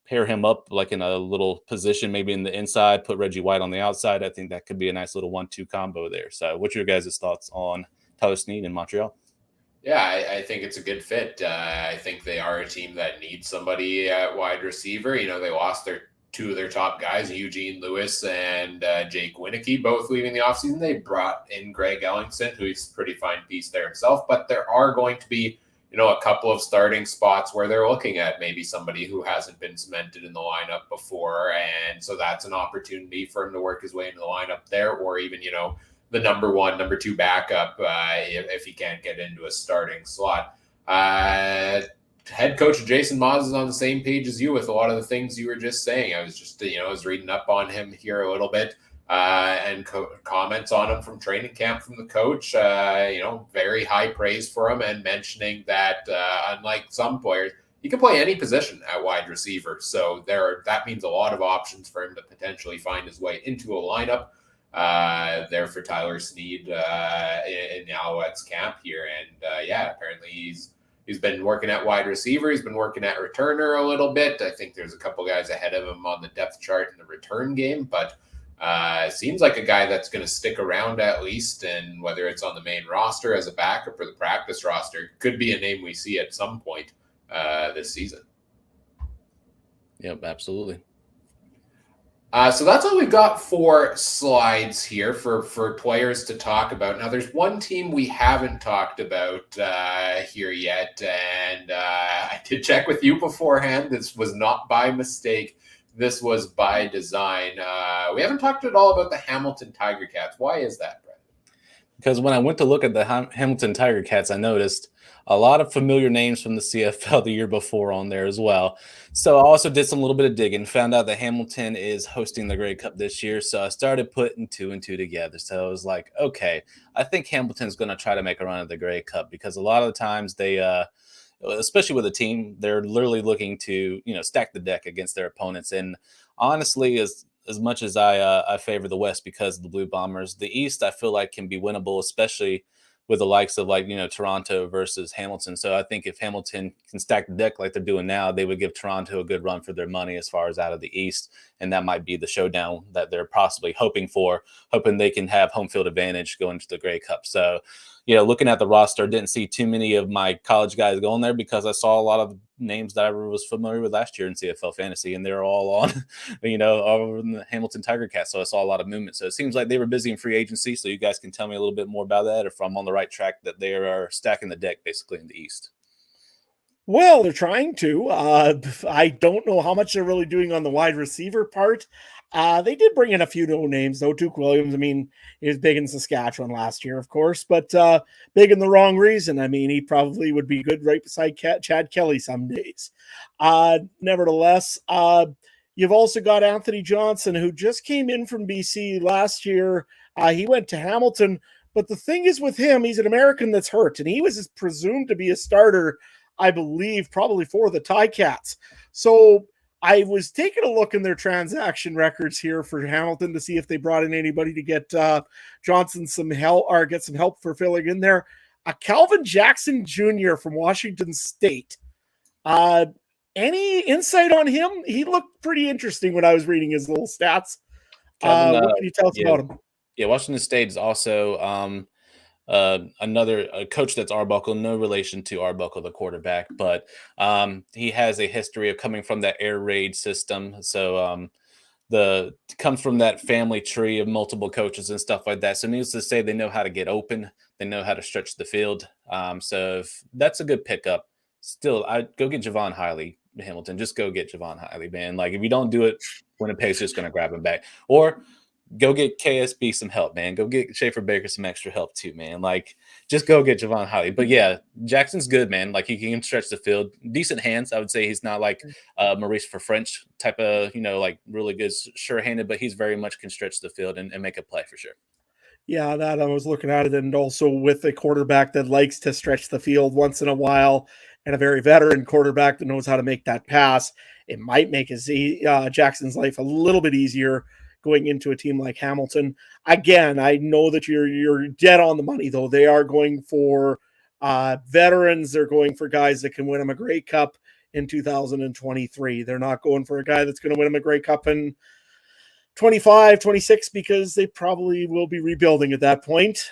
pair him up like in a little position, maybe in the inside, put Reggie White on the outside. I think that could be a nice little 1-2 combo there. So what's your guys' thoughts on Tyler Steen in Montreal? Yeah, I think it's a good fit. I think they are a team that needs somebody at wide receiver. You know, they lost 2 of their top guys, Eugene Lewis and Jake Winicky, both leaving the offseason. They brought in Greg Ellingson, who's a pretty fine piece there himself. But there are going to be, you know, a couple of starting spots where they're looking at maybe somebody who hasn't been cemented in the lineup before. And so that's an opportunity for him to work his way into the lineup there, or even, you know, the number 1, number 2 backup if he can't get into a starting slot. Head coach Jason Maas is on the same page as you with a lot of the things you were just saying. I was just, I was reading up on him here a little bit and comments on him from training camp from the coach. Very high praise for him and mentioning that unlike some players, he can play any position at wide receiver. So that means a lot of options for him to potentially find his way into a lineup. There for Tyler Snead in the Alouettes camp here. And apparently he's been working at wide receiver. He's been working at returner a little bit. I think there's a couple guys ahead of him on the depth chart in the return game, but seems like a guy that's going to stick around at least. And whether it's on the main roster as a backup or the practice roster, could be a name we see at some point this season. Yep, absolutely. So that's all we've got for slides here for players to talk about. Now, there's one team we haven't talked about here yet, and I did check with you beforehand. This was not by mistake. This was by design. We haven't talked at all about the Hamilton Tiger Cats. Why is that, Brett? Because when I went to look at the Hamilton Tiger Cats, I noticed a lot of familiar names from the CFL the year before on there as well. So I also did some little bit of digging, found out that Hamilton is hosting the Grey Cup this year. So I started putting 2 and 2 together. So I was like, okay, I think Hamilton's going to try to make a run at the Grey Cup because a lot of the times they, especially with a team, they're literally looking to, stack the deck against their opponents. And honestly, as much as I favor the West because of the Blue Bombers, the East I feel like can be winnable, especially with the likes of Toronto versus Hamilton. So I think if Hamilton can stack the deck like they're doing now, they would give Toronto a good run for their money as far as out of the East. And that might be the showdown that they're possibly hoping they can have home field advantage going to the Grey Cup. So, looking at the roster, didn't see too many of my college guys going there because I saw a lot of names that I was familiar with last year in CFL Fantasy, and they're all on, all in the Hamilton Tiger Cats. So I saw a lot of movement. So it seems like they were busy in free agency. So you guys can tell me a little bit more about that, if I'm on the right track that they are stacking the deck basically in the East. Well, they're trying to. I don't know how much they're really doing on the wide receiver part. They did bring in a few no names, though. Duke Williams, he was big in Saskatchewan last year, of course, but big in the wrong reason. He probably would be good right beside Chad Kelly some days. Nevertheless, you've also got Anthony Johnson, who just came in from BC last year. He went to Hamilton, but the thing is with him, he's an American that's hurt, and he was presumed to be a starter, I believe, probably for the Ticats. So I was taking a look in their transaction records here for Hamilton to see if they brought in anybody to get Johnson some help or get some help for filling in there. Calvin Jackson Jr. from Washington State. Any insight on him? He looked pretty interesting when I was reading his little stats. Calvin, What can you tell us about him? Yeah, Washington State is also another coach that's Arbuckle, no relation to Arbuckle, the quarterback, but he has a history of coming from that air raid system. So the comes from that family tree of multiple coaches and stuff like that. So needless to say, they know how to get open. They know how to stretch the field. So if that's a good pickup. Still, I'd go get Javon Hiley, Hamilton. Just go get Javon Hiley, man. Like, if you don't do it, Winnipeg's just going to grab him back. Or go get KSB some help, man. Go get Schaefer Baker some extra help too, man. Like, just go get Javon Hiley. But yeah, Jackson's good, man. Like, he can stretch the field. Decent hands. I would say he's not like Maurice for French type of, like really good, sure-handed, but he's very much can stretch the field and make a play for sure. Yeah, that I was looking at it, and also with a quarterback that likes to stretch the field once in a while, and a very veteran quarterback that knows how to make that pass, it might make Jackson's life a little bit easier going into a team like Hamilton. Again, I know that you're dead on the money, though. They are going for veterans. They're going for guys that can win them a Grey Cup in 2023. They're not going for a guy that's going to win them a Grey Cup in 25, 26, because they probably will be rebuilding at that point.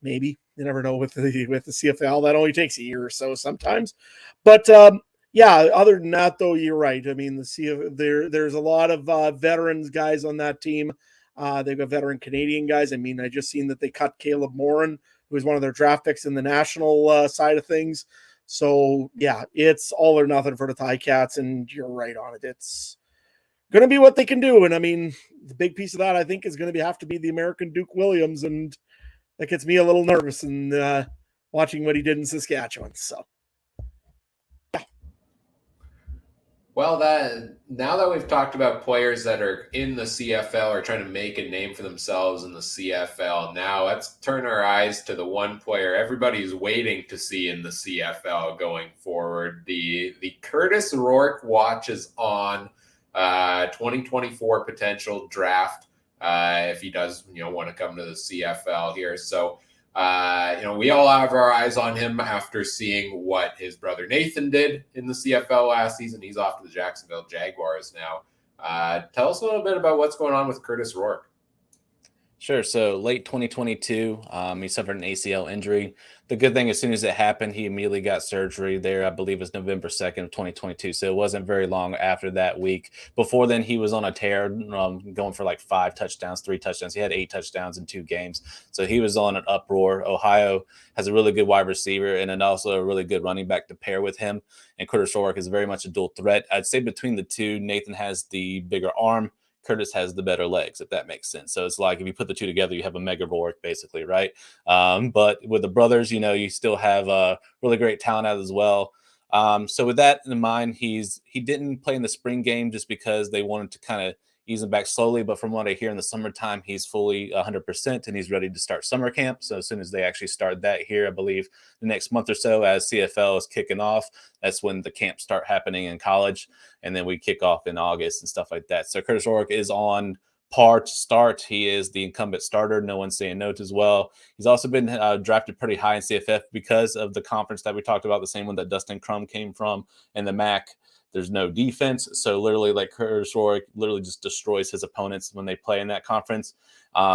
Maybe. You never know with the CFL. That only takes a year or so sometimes. But yeah, other than that, though, you're right. I mean, there's a lot of veterans guys on that team. They've got veteran Canadian guys. I mean, I just seen that they cut Caleb Morin, who was one of their draft picks in the national side of things. So, yeah, it's all or nothing for the Ticats, and you're right on it. It's going to be what they can do. And, I mean, the big piece of that, I think, is going to have to be the American Duke Williams, and that gets me a little nervous in watching what he did in Saskatchewan. So, yeah. Well, now that we've talked about players that are in the CFL or trying to make a name for themselves in the CFL, now let's turn our eyes to the one player everybody's waiting to see in the CFL going forward. The Kurtis Rourke watch is on 2024 potential draft. If he does, want to come to the CFL here. So, we all have our eyes on him after seeing what his brother Nathan did in the CFL last season. He's off to the Jacksonville Jaguars now. Tell us a little bit about what's going on with Kurtis Rourke. Sure. So late 2022, he suffered an ACL injury. The good thing, as soon as it happened, he immediately got surgery there. I believe it was November 2nd of 2022. So it wasn't very long after that week. Before then, he was on a tear, going for like 5 touchdowns, 3 touchdowns. He had 8 touchdowns in 2 games. So he was on an uproar. Ohio has a really good wide receiver and then also a really good running back to pair with him. And Kurtis Rourke is very much a dual threat. I'd say between the two, Nathan has the bigger arm. Kurtis has the better legs, if that makes sense. So it's like if you put the two together, you have a mega Rourke, basically, right? But with the brothers, you still have really great talent out as well. So with that in mind, he didn't play in the spring game just because they wanted to kind of ease him back slowly. But from what I hear in the summertime, he's fully 100% and he's ready to start summer camp. So as soon as they actually start that here, I believe the next month or so, as CFL is kicking off, that's when the camps start happening in college. And then we kick off in August and stuff like that. So Kurtis Rourke is on par to start. He is the incumbent starter. No one's saying no to as well. He's also been drafted pretty high in CFF because of the conference that we talked about, the same one that Dustin Crum came from, and the MAC. There's no defense. So literally, like, Kurtis Rourke literally just destroys his opponents when they play in that conference.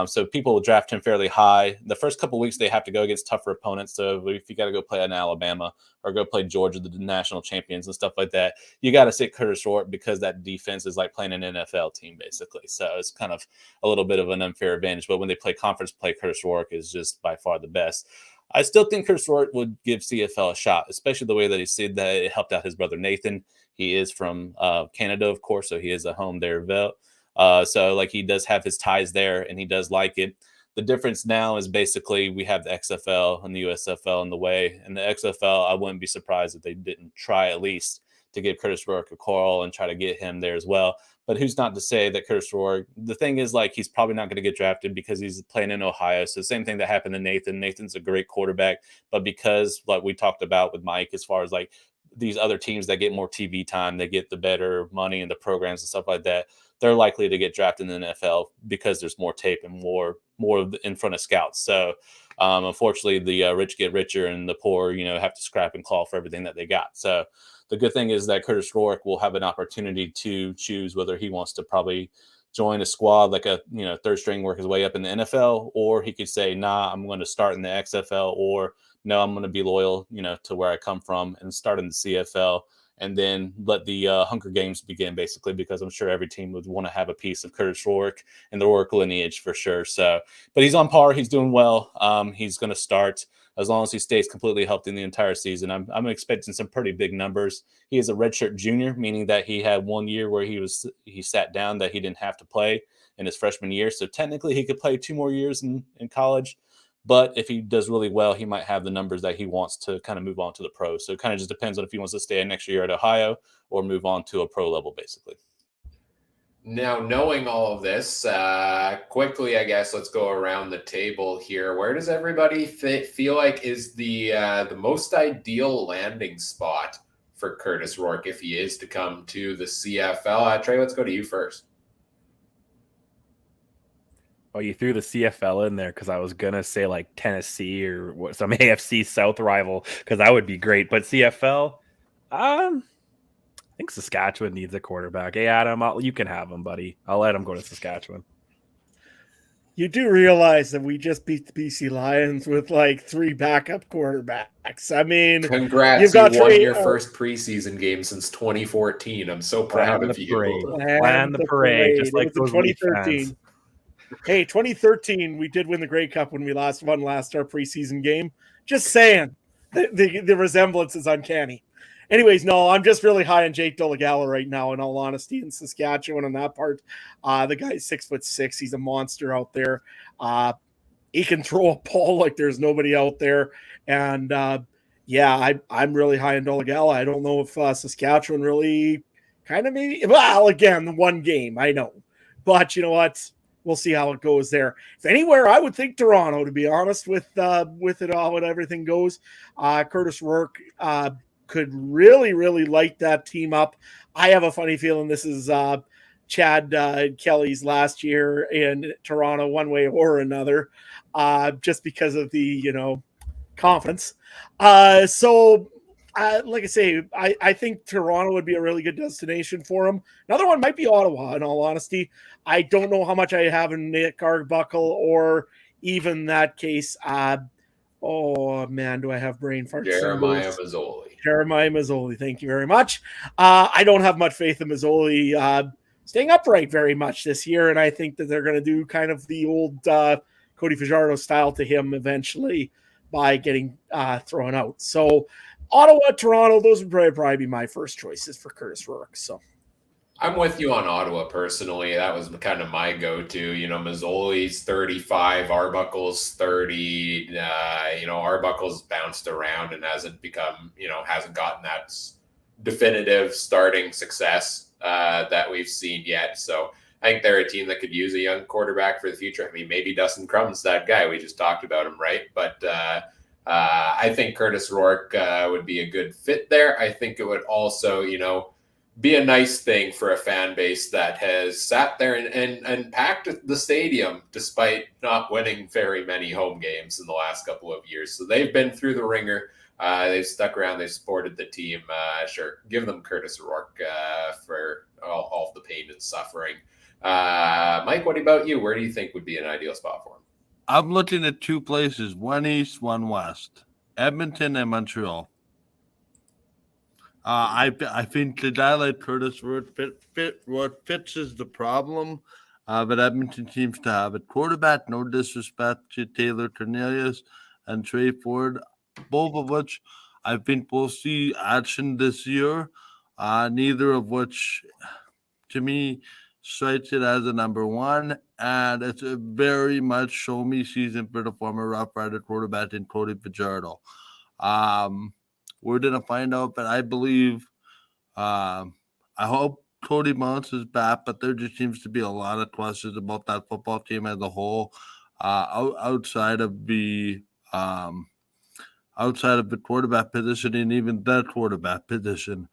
So people will draft him fairly high. The first couple of weeks, they have to go against tougher opponents. So if you got to go play in Alabama or go play Georgia, the national champions and stuff like that, you got to sit Kurtis Rourke because that defense is like playing an NFL team, basically. So it's kind of a little bit of an unfair advantage. But when they play conference play, Kurtis Rourke is just by far the best. I still think Kurtis Rourke would give CFL a shot, especially the way that he said that it helped out his brother Nathan. He is from Canada, of course, so he is a home there. So like he does have his ties there, and he does like it. The difference now is basically we have the XFL and the USFL in the way, and the XFL, I wouldn't be surprised if they didn't try at least to give Kurtis Rourke a call and try to get him there as well. But who's not to say that Kurtis Rourke, the thing is, like, he's probably not going to get drafted because he's playing in Ohio. So the same thing that happened to Nathan. Nathan's a great quarterback, but because, like we talked about with Mike, as far as like these other teams that get more TV time, they get the better money and the programs and stuff like that, they're likely to get drafted in the NFL because there's more tape and more in front of scouts. So unfortunately, the rich get richer and the poor, have to scrap and claw for everything that they got. So the good thing is that Kurtis Rourke will have an opportunity to choose whether he wants to probably join a squad like a third string, work his way up in the NFL, or he could say, nah, I'm going to start in the XFL, or no, I'm going to be loyal, to where I come from and start in the CFL, and then let the Hunger Games begin, basically, because I'm sure every team would want to have a piece of Kurtis Rourke and the Rourke lineage for sure. So, but he's on par. He's doing well. He's going to start as long as he stays completely healthy in the entire season. I'm expecting some pretty big numbers. He is a redshirt junior, meaning that he had 1 year where he sat down that he didn't have to play in his freshman year. So technically he could play 2 more years in college. But if he does really well, he might have the numbers that he wants to kind of move on to the pros. So it kind of just depends on if he wants to stay an extra year at Ohio or move on to a pro level, basically. Now, knowing all of this, quickly, I guess, let's go around the table here. Where does everybody feel like is the most ideal landing spot for Kurtis Rourke if he is to come to the CFL? Trey, let's go to you first. Oh, you threw the CFL in there because I was going to say like Tennessee or some AFC South rival because that would be great. But CFL, I think Saskatchewan needs a quarterback. Hey, Adam, you can have him, buddy. I'll let him go to Saskatchewan. You do realize that we just beat the BC Lions with like 3 backup quarterbacks. I mean, congrats! You won your first preseason game since 2014. I'm so proud of you. Plan the parade, just like those 2013. Hey, 2013, we did win the Grey Cup when we won our preseason game. Just saying, the resemblance is uncanny. Anyways, no, I'm just really high on Jake Dolegala right now, in all honesty, in Saskatchewan on that part. The guy's 6'6". He's a monster out there. He can throw a ball like there's nobody out there. And, I'm really high on Dolegala. I don't know if Saskatchewan really kind of maybe – well, again, 1 game, I know. But you know what? We'll see how it goes there. If anywhere, I would think Toronto, to be honest, with it all and everything goes. Kurtis Rourke could really, really light that team up. I have a funny feeling this is Chad Kelly's last year in Toronto, one way or another, just because of the confidence. Like I say, I think Toronto would be a really good destination for him. Another one might be Ottawa, in all honesty. I don't know how much I have in Nick Arbuckle or even that case. Oh, man, do I have brain farts? Jeremiah Mazzoli, thank you very much. I don't have much faith in Mazzoli staying upright very much this year, and I think that they're going to do kind of the old Cody Fajardo style to him eventually by getting thrown out. So Ottawa, Toronto, those would probably be my first choices for Kurtis Rourke. So I'm with you on Ottawa personally. That was kind of my go-to. Mazzoli's 35, Arbuckle's 30. Arbuckle's bounced around and hasn't gotten that definitive starting success that we've seen yet. So I think they're a team that could use a young quarterback for the future. I mean, maybe Dustin Crumb's that guy. We just talked about him, right? But I think Kurtis Rourke would be a good fit there. I think it would also, be a nice thing for a fan base that has sat there and packed the stadium despite not winning very many home games in the last couple of years. So they've been through the ringer. They've stuck around. They've supported the team. Sure, give them Kurtis Rourke for all the pain and suffering. Mike, what about you? Where do you think would be an ideal spot for him? I'm looking at 2 places, one east, one west, Edmonton and Montreal. I think the guy like Kurtis Rourke fits is the problem, but Edmonton seems to have a quarterback. No disrespect to Taylor Cornelius and Trey Ford, both of which I think we'll see action this year. Neither of which, to me, strikes it as a number 1, and it's a very much show me season for the former Rough Rider quarterback in Cody Fajardo. We're going to find out, but I believe, I hope Cody bounces back, but there just seems to be a lot of questions about that football team as a whole, outside of the outside of the quarterback position and even the quarterback position.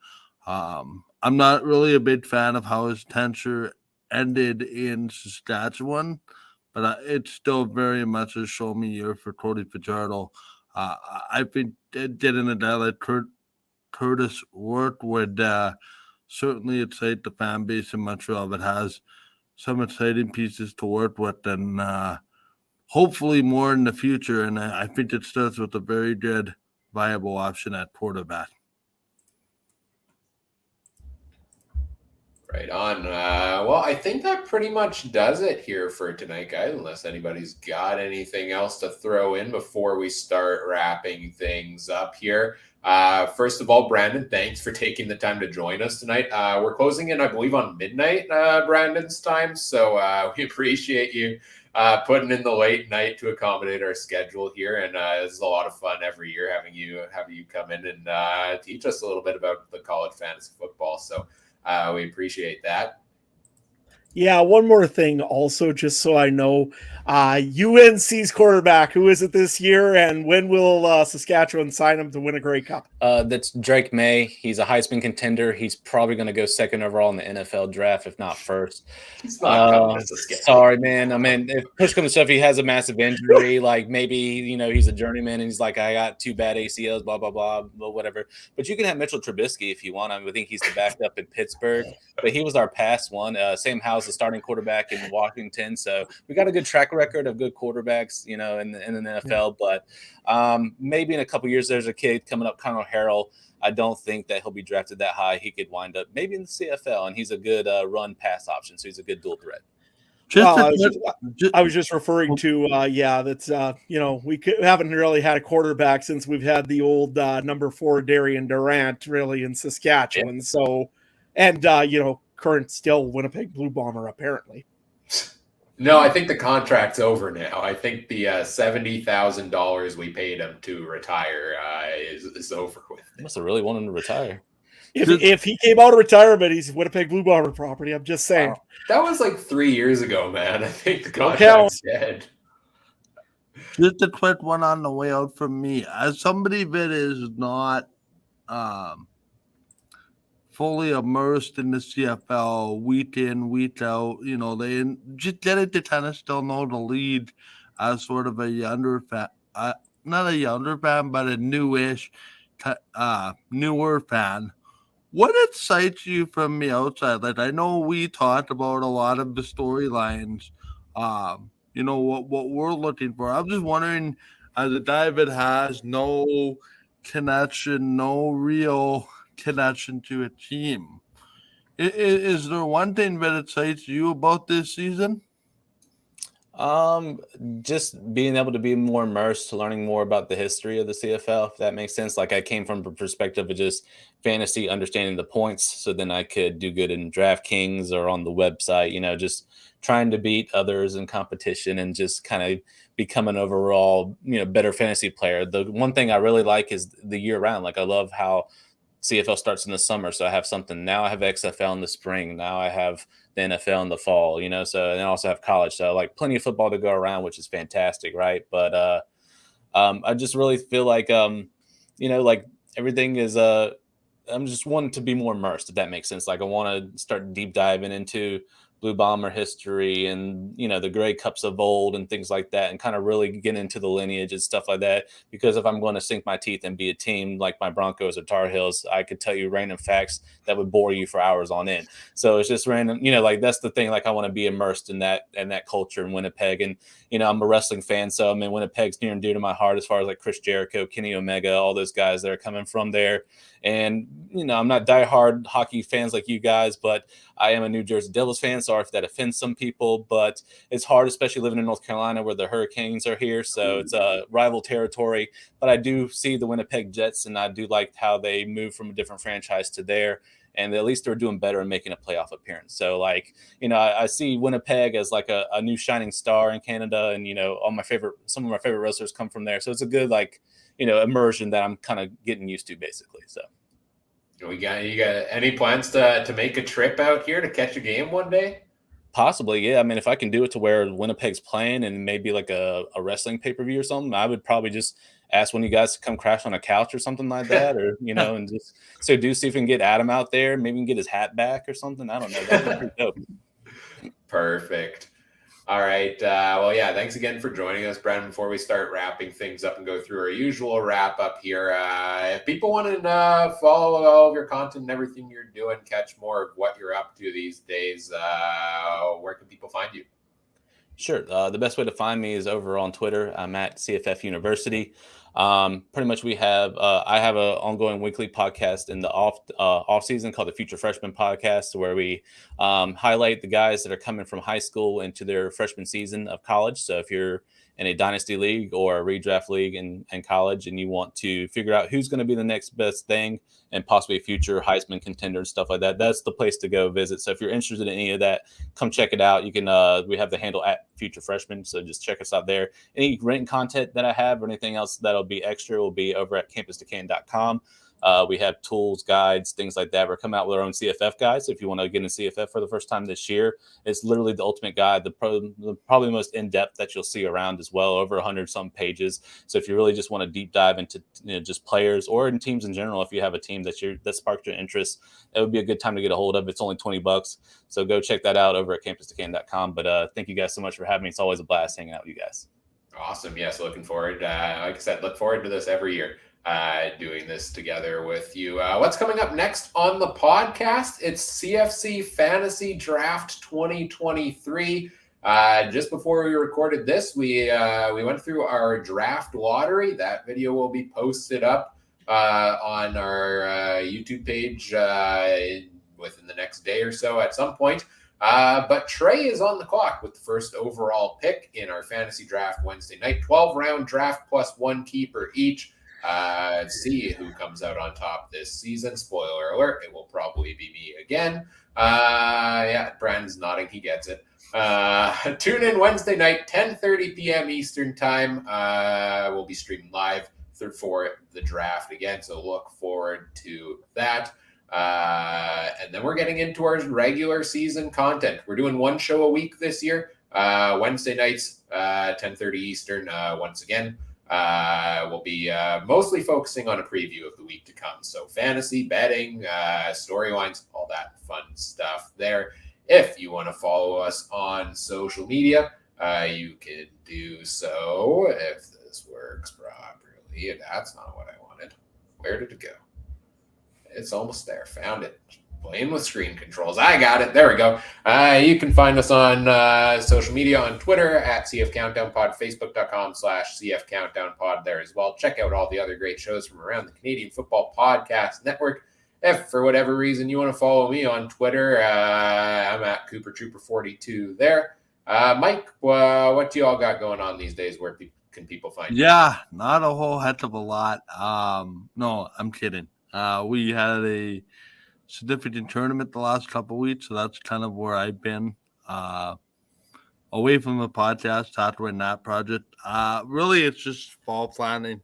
I'm not really a big fan of how his tenure ended in Saskatchewan, but it's still very much a show me year for Cody Fajardo. I think getting a guy like Kurtis Rourke would certainly excite the fan base in Montreal that has some exciting pieces to work with, and hopefully more in the future. And I think it starts with a very good, viable option at quarterback. Right on. Well, I think that pretty much does it here for tonight, guys, unless anybody's got anything else to throw in before we start wrapping things up here. First of all, Brandon, thanks for taking the time to join us tonight. We're closing in, I believe, on midnight, Brandon's time. So we appreciate you putting in the late night to accommodate our schedule here. And this is a lot of fun every year having you come in and teach us a little bit about the college fantasy football. So we appreciate that. Yeah, one more thing also, just so I know, UNC's quarterback, who is it this year, and when will Saskatchewan sign him to win a Grey Cup? That's Drake May. He's a Heisman contender. He's probably going to go second overall in the NFL draft, if not first. He's not coming to Saskatchewan. Sorry, man. I mean, if push comes to shove, he has a massive injury. Like maybe, he's a journeyman and he's like, I got 2 bad ACLs, blah, blah, blah, whatever. But you can have Mitchell Trubisky if you want. I think he's the backup in Pittsburgh. But he was our past one. Sam Howell's the starting quarterback in Washington. So we got a good track record of good quarterbacks, in the NFL. But maybe in a couple years, there's a kid coming up, Connor Harrell. I don't think that he'll be drafted that high. He could wind up maybe in the CFL, and he's a good run-pass option. So he's a good dual threat. I was just referring to, that's, we haven't really had a quarterback since we've had the old number 4 Darian Durant really in Saskatchewan. Yeah. So, and, current still Winnipeg Blue Bomber, apparently. No, I think the contract's over now. I think the $70,000 we paid him to retire is over with. He must have really wanted him to retire. If he came out of retirement, he's Winnipeg Blue Bomber property. I'm just saying. Wow. That was like 3 years ago, man. I think the contract's dead. Just a quick one on the way out from me. As somebody that is not fully immersed in the CFL week in, week out, they just get it to kind of still know the lead as sort of a younger fan, not a younger fan, but a newer fan. What excites you from the outside? Like, I know we talked about a lot of the storylines, what we're looking for. I'm just wondering, as a guy that has no connection, no real connection to a team, is there one thing that excites you about this season? Just being able to be more immersed, learning more about the history of the CFL, if that makes sense. Like I came from a perspective of just fantasy, understanding the points, so then I could do good in DraftKings or on the website, just trying to beat others in competition and just kind of become an overall, better fantasy player. The one thing I really like is the year round. Like I love how CFL starts in the summer. So I have something now. I have XFL in the spring. Now I have the NFL in the fall, so, and I also have college. So like plenty of football to go around, which is fantastic. Right. But, I just really feel like, like everything is, I'm just wanting to be more immersed, if that makes sense. Like I want to start deep diving into Blue Bomber history and, the Grey Cups of old and things like that, and kind of really get into the lineage and stuff like that. Because if I'm going to sink my teeth and be a team like my Broncos or Tar Heels, I could tell you random facts that would bore you for hours on end. So it's just random, like that's the thing. Like I want to be immersed in that culture in Winnipeg. And, I'm a wrestling fan. So I mean, Winnipeg's near and dear to my heart as far as like Chris Jericho, Kenny Omega, all those guys that are coming from there. And, I'm not diehard hockey fans like you guys, but I am a New Jersey Devils fan. Sorry if that offends some people, but it's hard, especially living in North Carolina where the Hurricanes are here. So it's a rival territory. But I do see the Winnipeg Jets, and I do like how they move from a different franchise to there. And at least they're doing better and making a playoff appearance. So, like, I see Winnipeg as like a new shining star in Canada. And, some of my favorite wrestlers come from there. So it's a good, like, immersion that I'm kind of getting used to, basically. So. You got any plans to make a trip out here to catch a game one day? Possibly, yeah. I mean, if I can do it to where Winnipeg's playing and maybe like a wrestling pay-per-view or something, I would probably just ask one of you guys to come crash on a couch or something like that, or and just see if we can get Adam out there, maybe we can get his hat back or something. I don't know. That'd be pretty dope. Perfect. All right. Well, yeah, thanks again for joining us, Brandon. Before we start wrapping things up and go through our usual wrap up here, if people want to follow all of your content and everything you're doing, catch more of what you're up to these days, where can people find you? Sure. The best way to find me is over on Twitter. I'm at CFF University. Pretty much we have I have an ongoing weekly podcast in the off season called the Future Freshman Podcast, where we highlight the guys that are coming from high school into their freshman season of college. So if you're in a dynasty league or a redraft league in college and you want to figure out who's going to be the next best thing and possibly a future Heisman contender and stuff like that, that's the place to go visit. So if you're interested in any of that, come check it out. You can we have the handle at Future Freshman, so just check us out there. Any written content that I have or anything else that'll be extra will be over at campusdecan.com. We have tools, guides, things like that. We're coming out with our own CFF guide. So if you want to get in CFF for the first time this year, it's literally the ultimate guide, probably the most in-depth that you'll see around as well, over 100-some pages. So if you really just want to deep dive into just players or in teams in general, if you have a team that sparked your interest, it would be a good time to get a hold of. It's only $20. So go check that out over at campusdecan.com. But thank you guys so much for having me. It's always a blast hanging out with you guys. Awesome. Yes, looking forward. Like I said, look forward to this every year. Doing this together with you. What's coming up next on the podcast? It's CFC Fantasy Draft 2023. Just before we recorded this, we went through our draft lottery. That video will be posted up on our YouTube page within the next day or so at some point. But Trey is on the clock with the first overall pick in our fantasy draft Wednesday night. 12-round draft plus one keeper each. See who comes out on top this season. Spoiler alert, it will probably be me again. Yeah, Brandon's nodding, he gets it. Tune in Wednesday night, 10:30 p.m. Eastern time. We'll be streaming live for the draft again, so look forward to that. And then we're getting into our regular season content. We're doing one show a week this year. Wednesday nights, 10:30 Eastern, once again. We'll be mostly focusing on a preview of the week to come. So fantasy, betting, storylines, all that fun stuff there. If you want to follow us on social media, you can do so if this works properly. That's not what I wanted. Where did it go? It's almost there. Found it. Playing with screen controls. I got it. There we go. You can find us on social media on Twitter at CF Countdown Pod, Facebook.com/CF Countdown Pod there as well. Check out all the other great shows from around the Canadian Football Podcast Network. If for whatever reason you want to follow me on Twitter, I'm at Cooper Trooper 42 there. Mike, what do you all got going on these days? Where can people find you? Yeah, not a whole heck of a lot. No, I'm kidding. We had a significant tournament the last couple of weeks, so that's kind of where I've been away from the podcast, tackling that project. Really, it's just fall planning.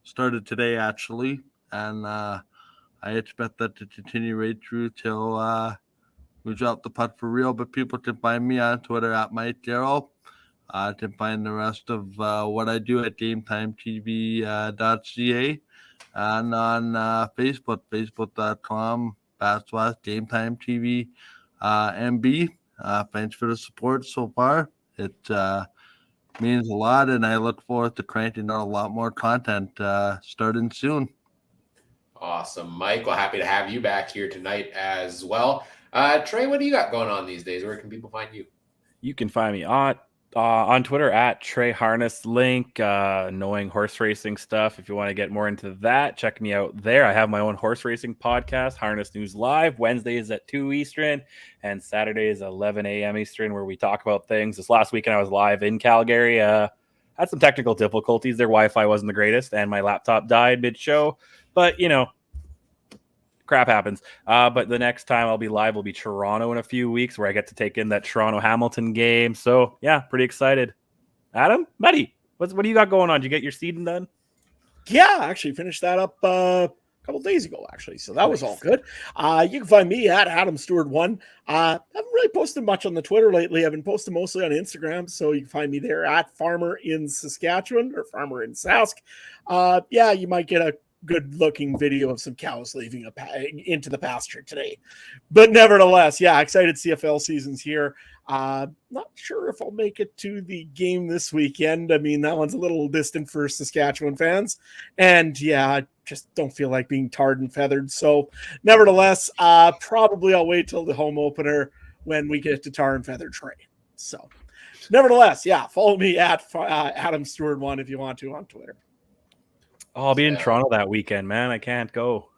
Started today, actually, and I expect that to continue right through till we drop the putt for real. But people can find me on Twitter at Mike Darrell. Can find the rest of what I do at GameTimeTV.ca. And on Facebook, facebook.com/GameTimeTV MB. Thanks for the support so far. It means a lot, and I look forward to cranking out a lot more content starting soon. Awesome, Mike. Well, happy to have you back here tonight as well. Trey, what do you got going on these days? Where can people find you? You can find me on Twitter at Trey Harness Link, knowing horse racing stuff. If you want to get more into that, check me out there. I have my own horse racing podcast, Harness News Live. Wednesdays at 2 Eastern and Saturdays 11 a.m. Eastern, where we talk about things. This last weekend I was live in Calgary. Had some technical difficulties. Their Wi-Fi wasn't the greatest, and my laptop died mid-show. But, crap happens. But the next time I'll be live will be Toronto in a few weeks, where I get to take in that Toronto-Hamilton game. So, yeah, pretty excited. Adam, buddy, what do you got going on? Did you get your seeding done? Yeah, I actually finished that up a couple days ago, actually. So that was all good. You can find me at Adam Stewart 1. I haven't really posted much on the Twitter lately. I've been posting mostly on Instagram. So you can find me there at Farmer in Saskatchewan or Farmer in Sask. Yeah, you might get a good looking video of some cows leaving into the pasture today. But nevertheless, yeah, excited CFL season's here. Not sure if I'll make it to the game this weekend. I mean, that one's a little distant for Saskatchewan fans. And yeah, I just don't feel like being tarred and feathered. So nevertheless, probably I'll wait till the home opener when we get to tar and feather Trey. So nevertheless, yeah, follow me at Adam Stewart 1 if you want to on Twitter. Oh, I'll be in Toronto that weekend, man. I can't go.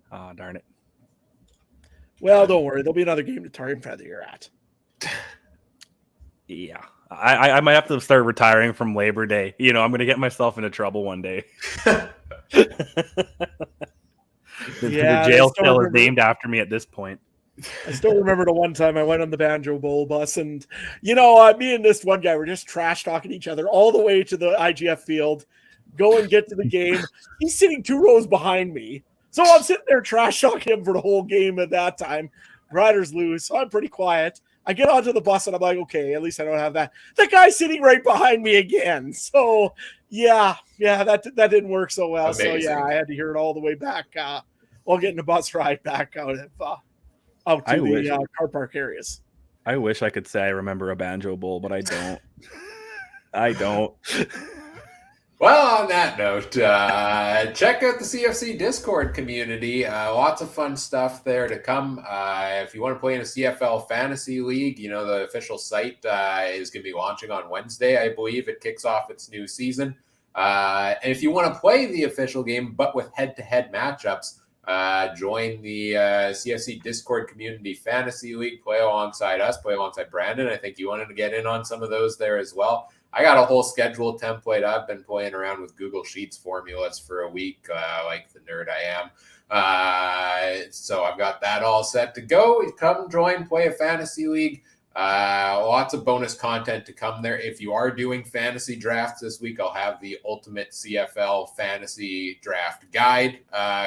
Oh, darn it. Well, don't worry. There'll be another game to tar and feather you're at. Yeah. I might have to start retiring from Labor Day. You know, I'm going to get myself into trouble one day. The jail cell is named after me at this point. I still remember the one time I went on the Banjo Bowl bus and, you know, me and this one guy were just trash talking each other all the way to the IGF field. Go and get to the game. He's sitting 2 rows behind me. So I'm sitting there trash talking him for the whole game at that time. Riders lose, so I'm pretty quiet. I get onto the bus and I'm like, okay, at least I don't have that. The guy's sitting right behind me again. So yeah, that didn't work so well. Amazing. So yeah, I had to hear it all the way back while getting the bus ride back out to the car park areas. I wish I could say I remember a Banjo Bowl, but I don't. I don't. Well, on that note, check out the CFC Discord community. Lots of fun stuff there to come. If you want to play in a CFL Fantasy League, you know, the official site is going to be launching on Wednesday, I believe. It kicks off its new season. And if you want to play the official game, but with head-to-head matchups, join the CFC Discord Community Fantasy League. Play alongside us, play alongside Brandon. I think you wanted to get in on some of those there as well. I got a whole schedule template. I've been playing around with Google Sheets formulas for a week, like the nerd I am. So I've got that all set to go. Come join, play a fantasy league. Lots of bonus content to come there. If you are doing fantasy drafts this week, I'll have the Ultimate CFL Fantasy Draft Guide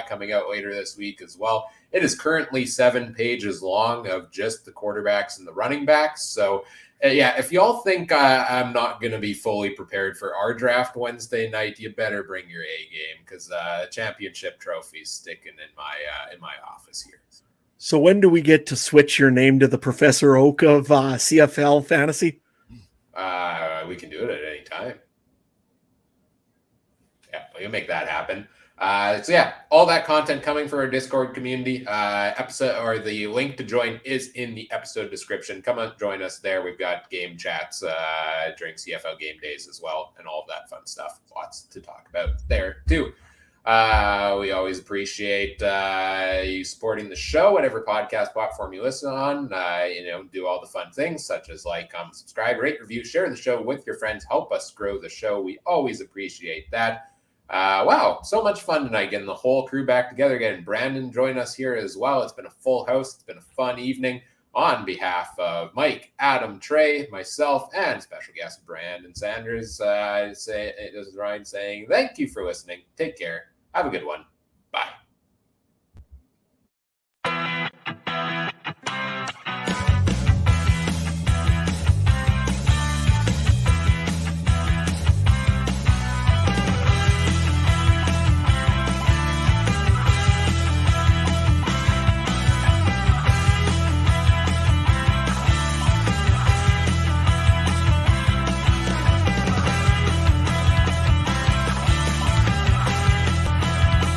coming out later this week as well. It is currently 7 pages long of just the quarterbacks and the running backs. So yeah, if y'all think I'm not going to be fully prepared for our draft Wednesday night, you better bring your A game because the championship trophy's sticking in my office here. So when do we get to switch your name to the Professor Oak of CFL Fantasy? We can do it at any time. Yeah, we can make that happen. So yeah, all that content coming for our Discord community. Episode or the link to join is in the episode description. Come on, join us there. We've got game chats during CFL game days as well, and all of that fun stuff. Lots to talk about there too. We always appreciate you supporting the show, whatever podcast platform you listen on. Do all the fun things such as like, comment, subscribe, rate, review, share the show with your friends. Help us grow the show. We always appreciate that. Wow, so much fun tonight, getting the whole crew back together, getting Brandon join us here as well. It's been a full house. It's been a fun evening. On behalf of Mike, Adam, Trey, myself, and special guest Brandon Sanders, this is Ryan saying thank you for listening. Take care. Have a good one.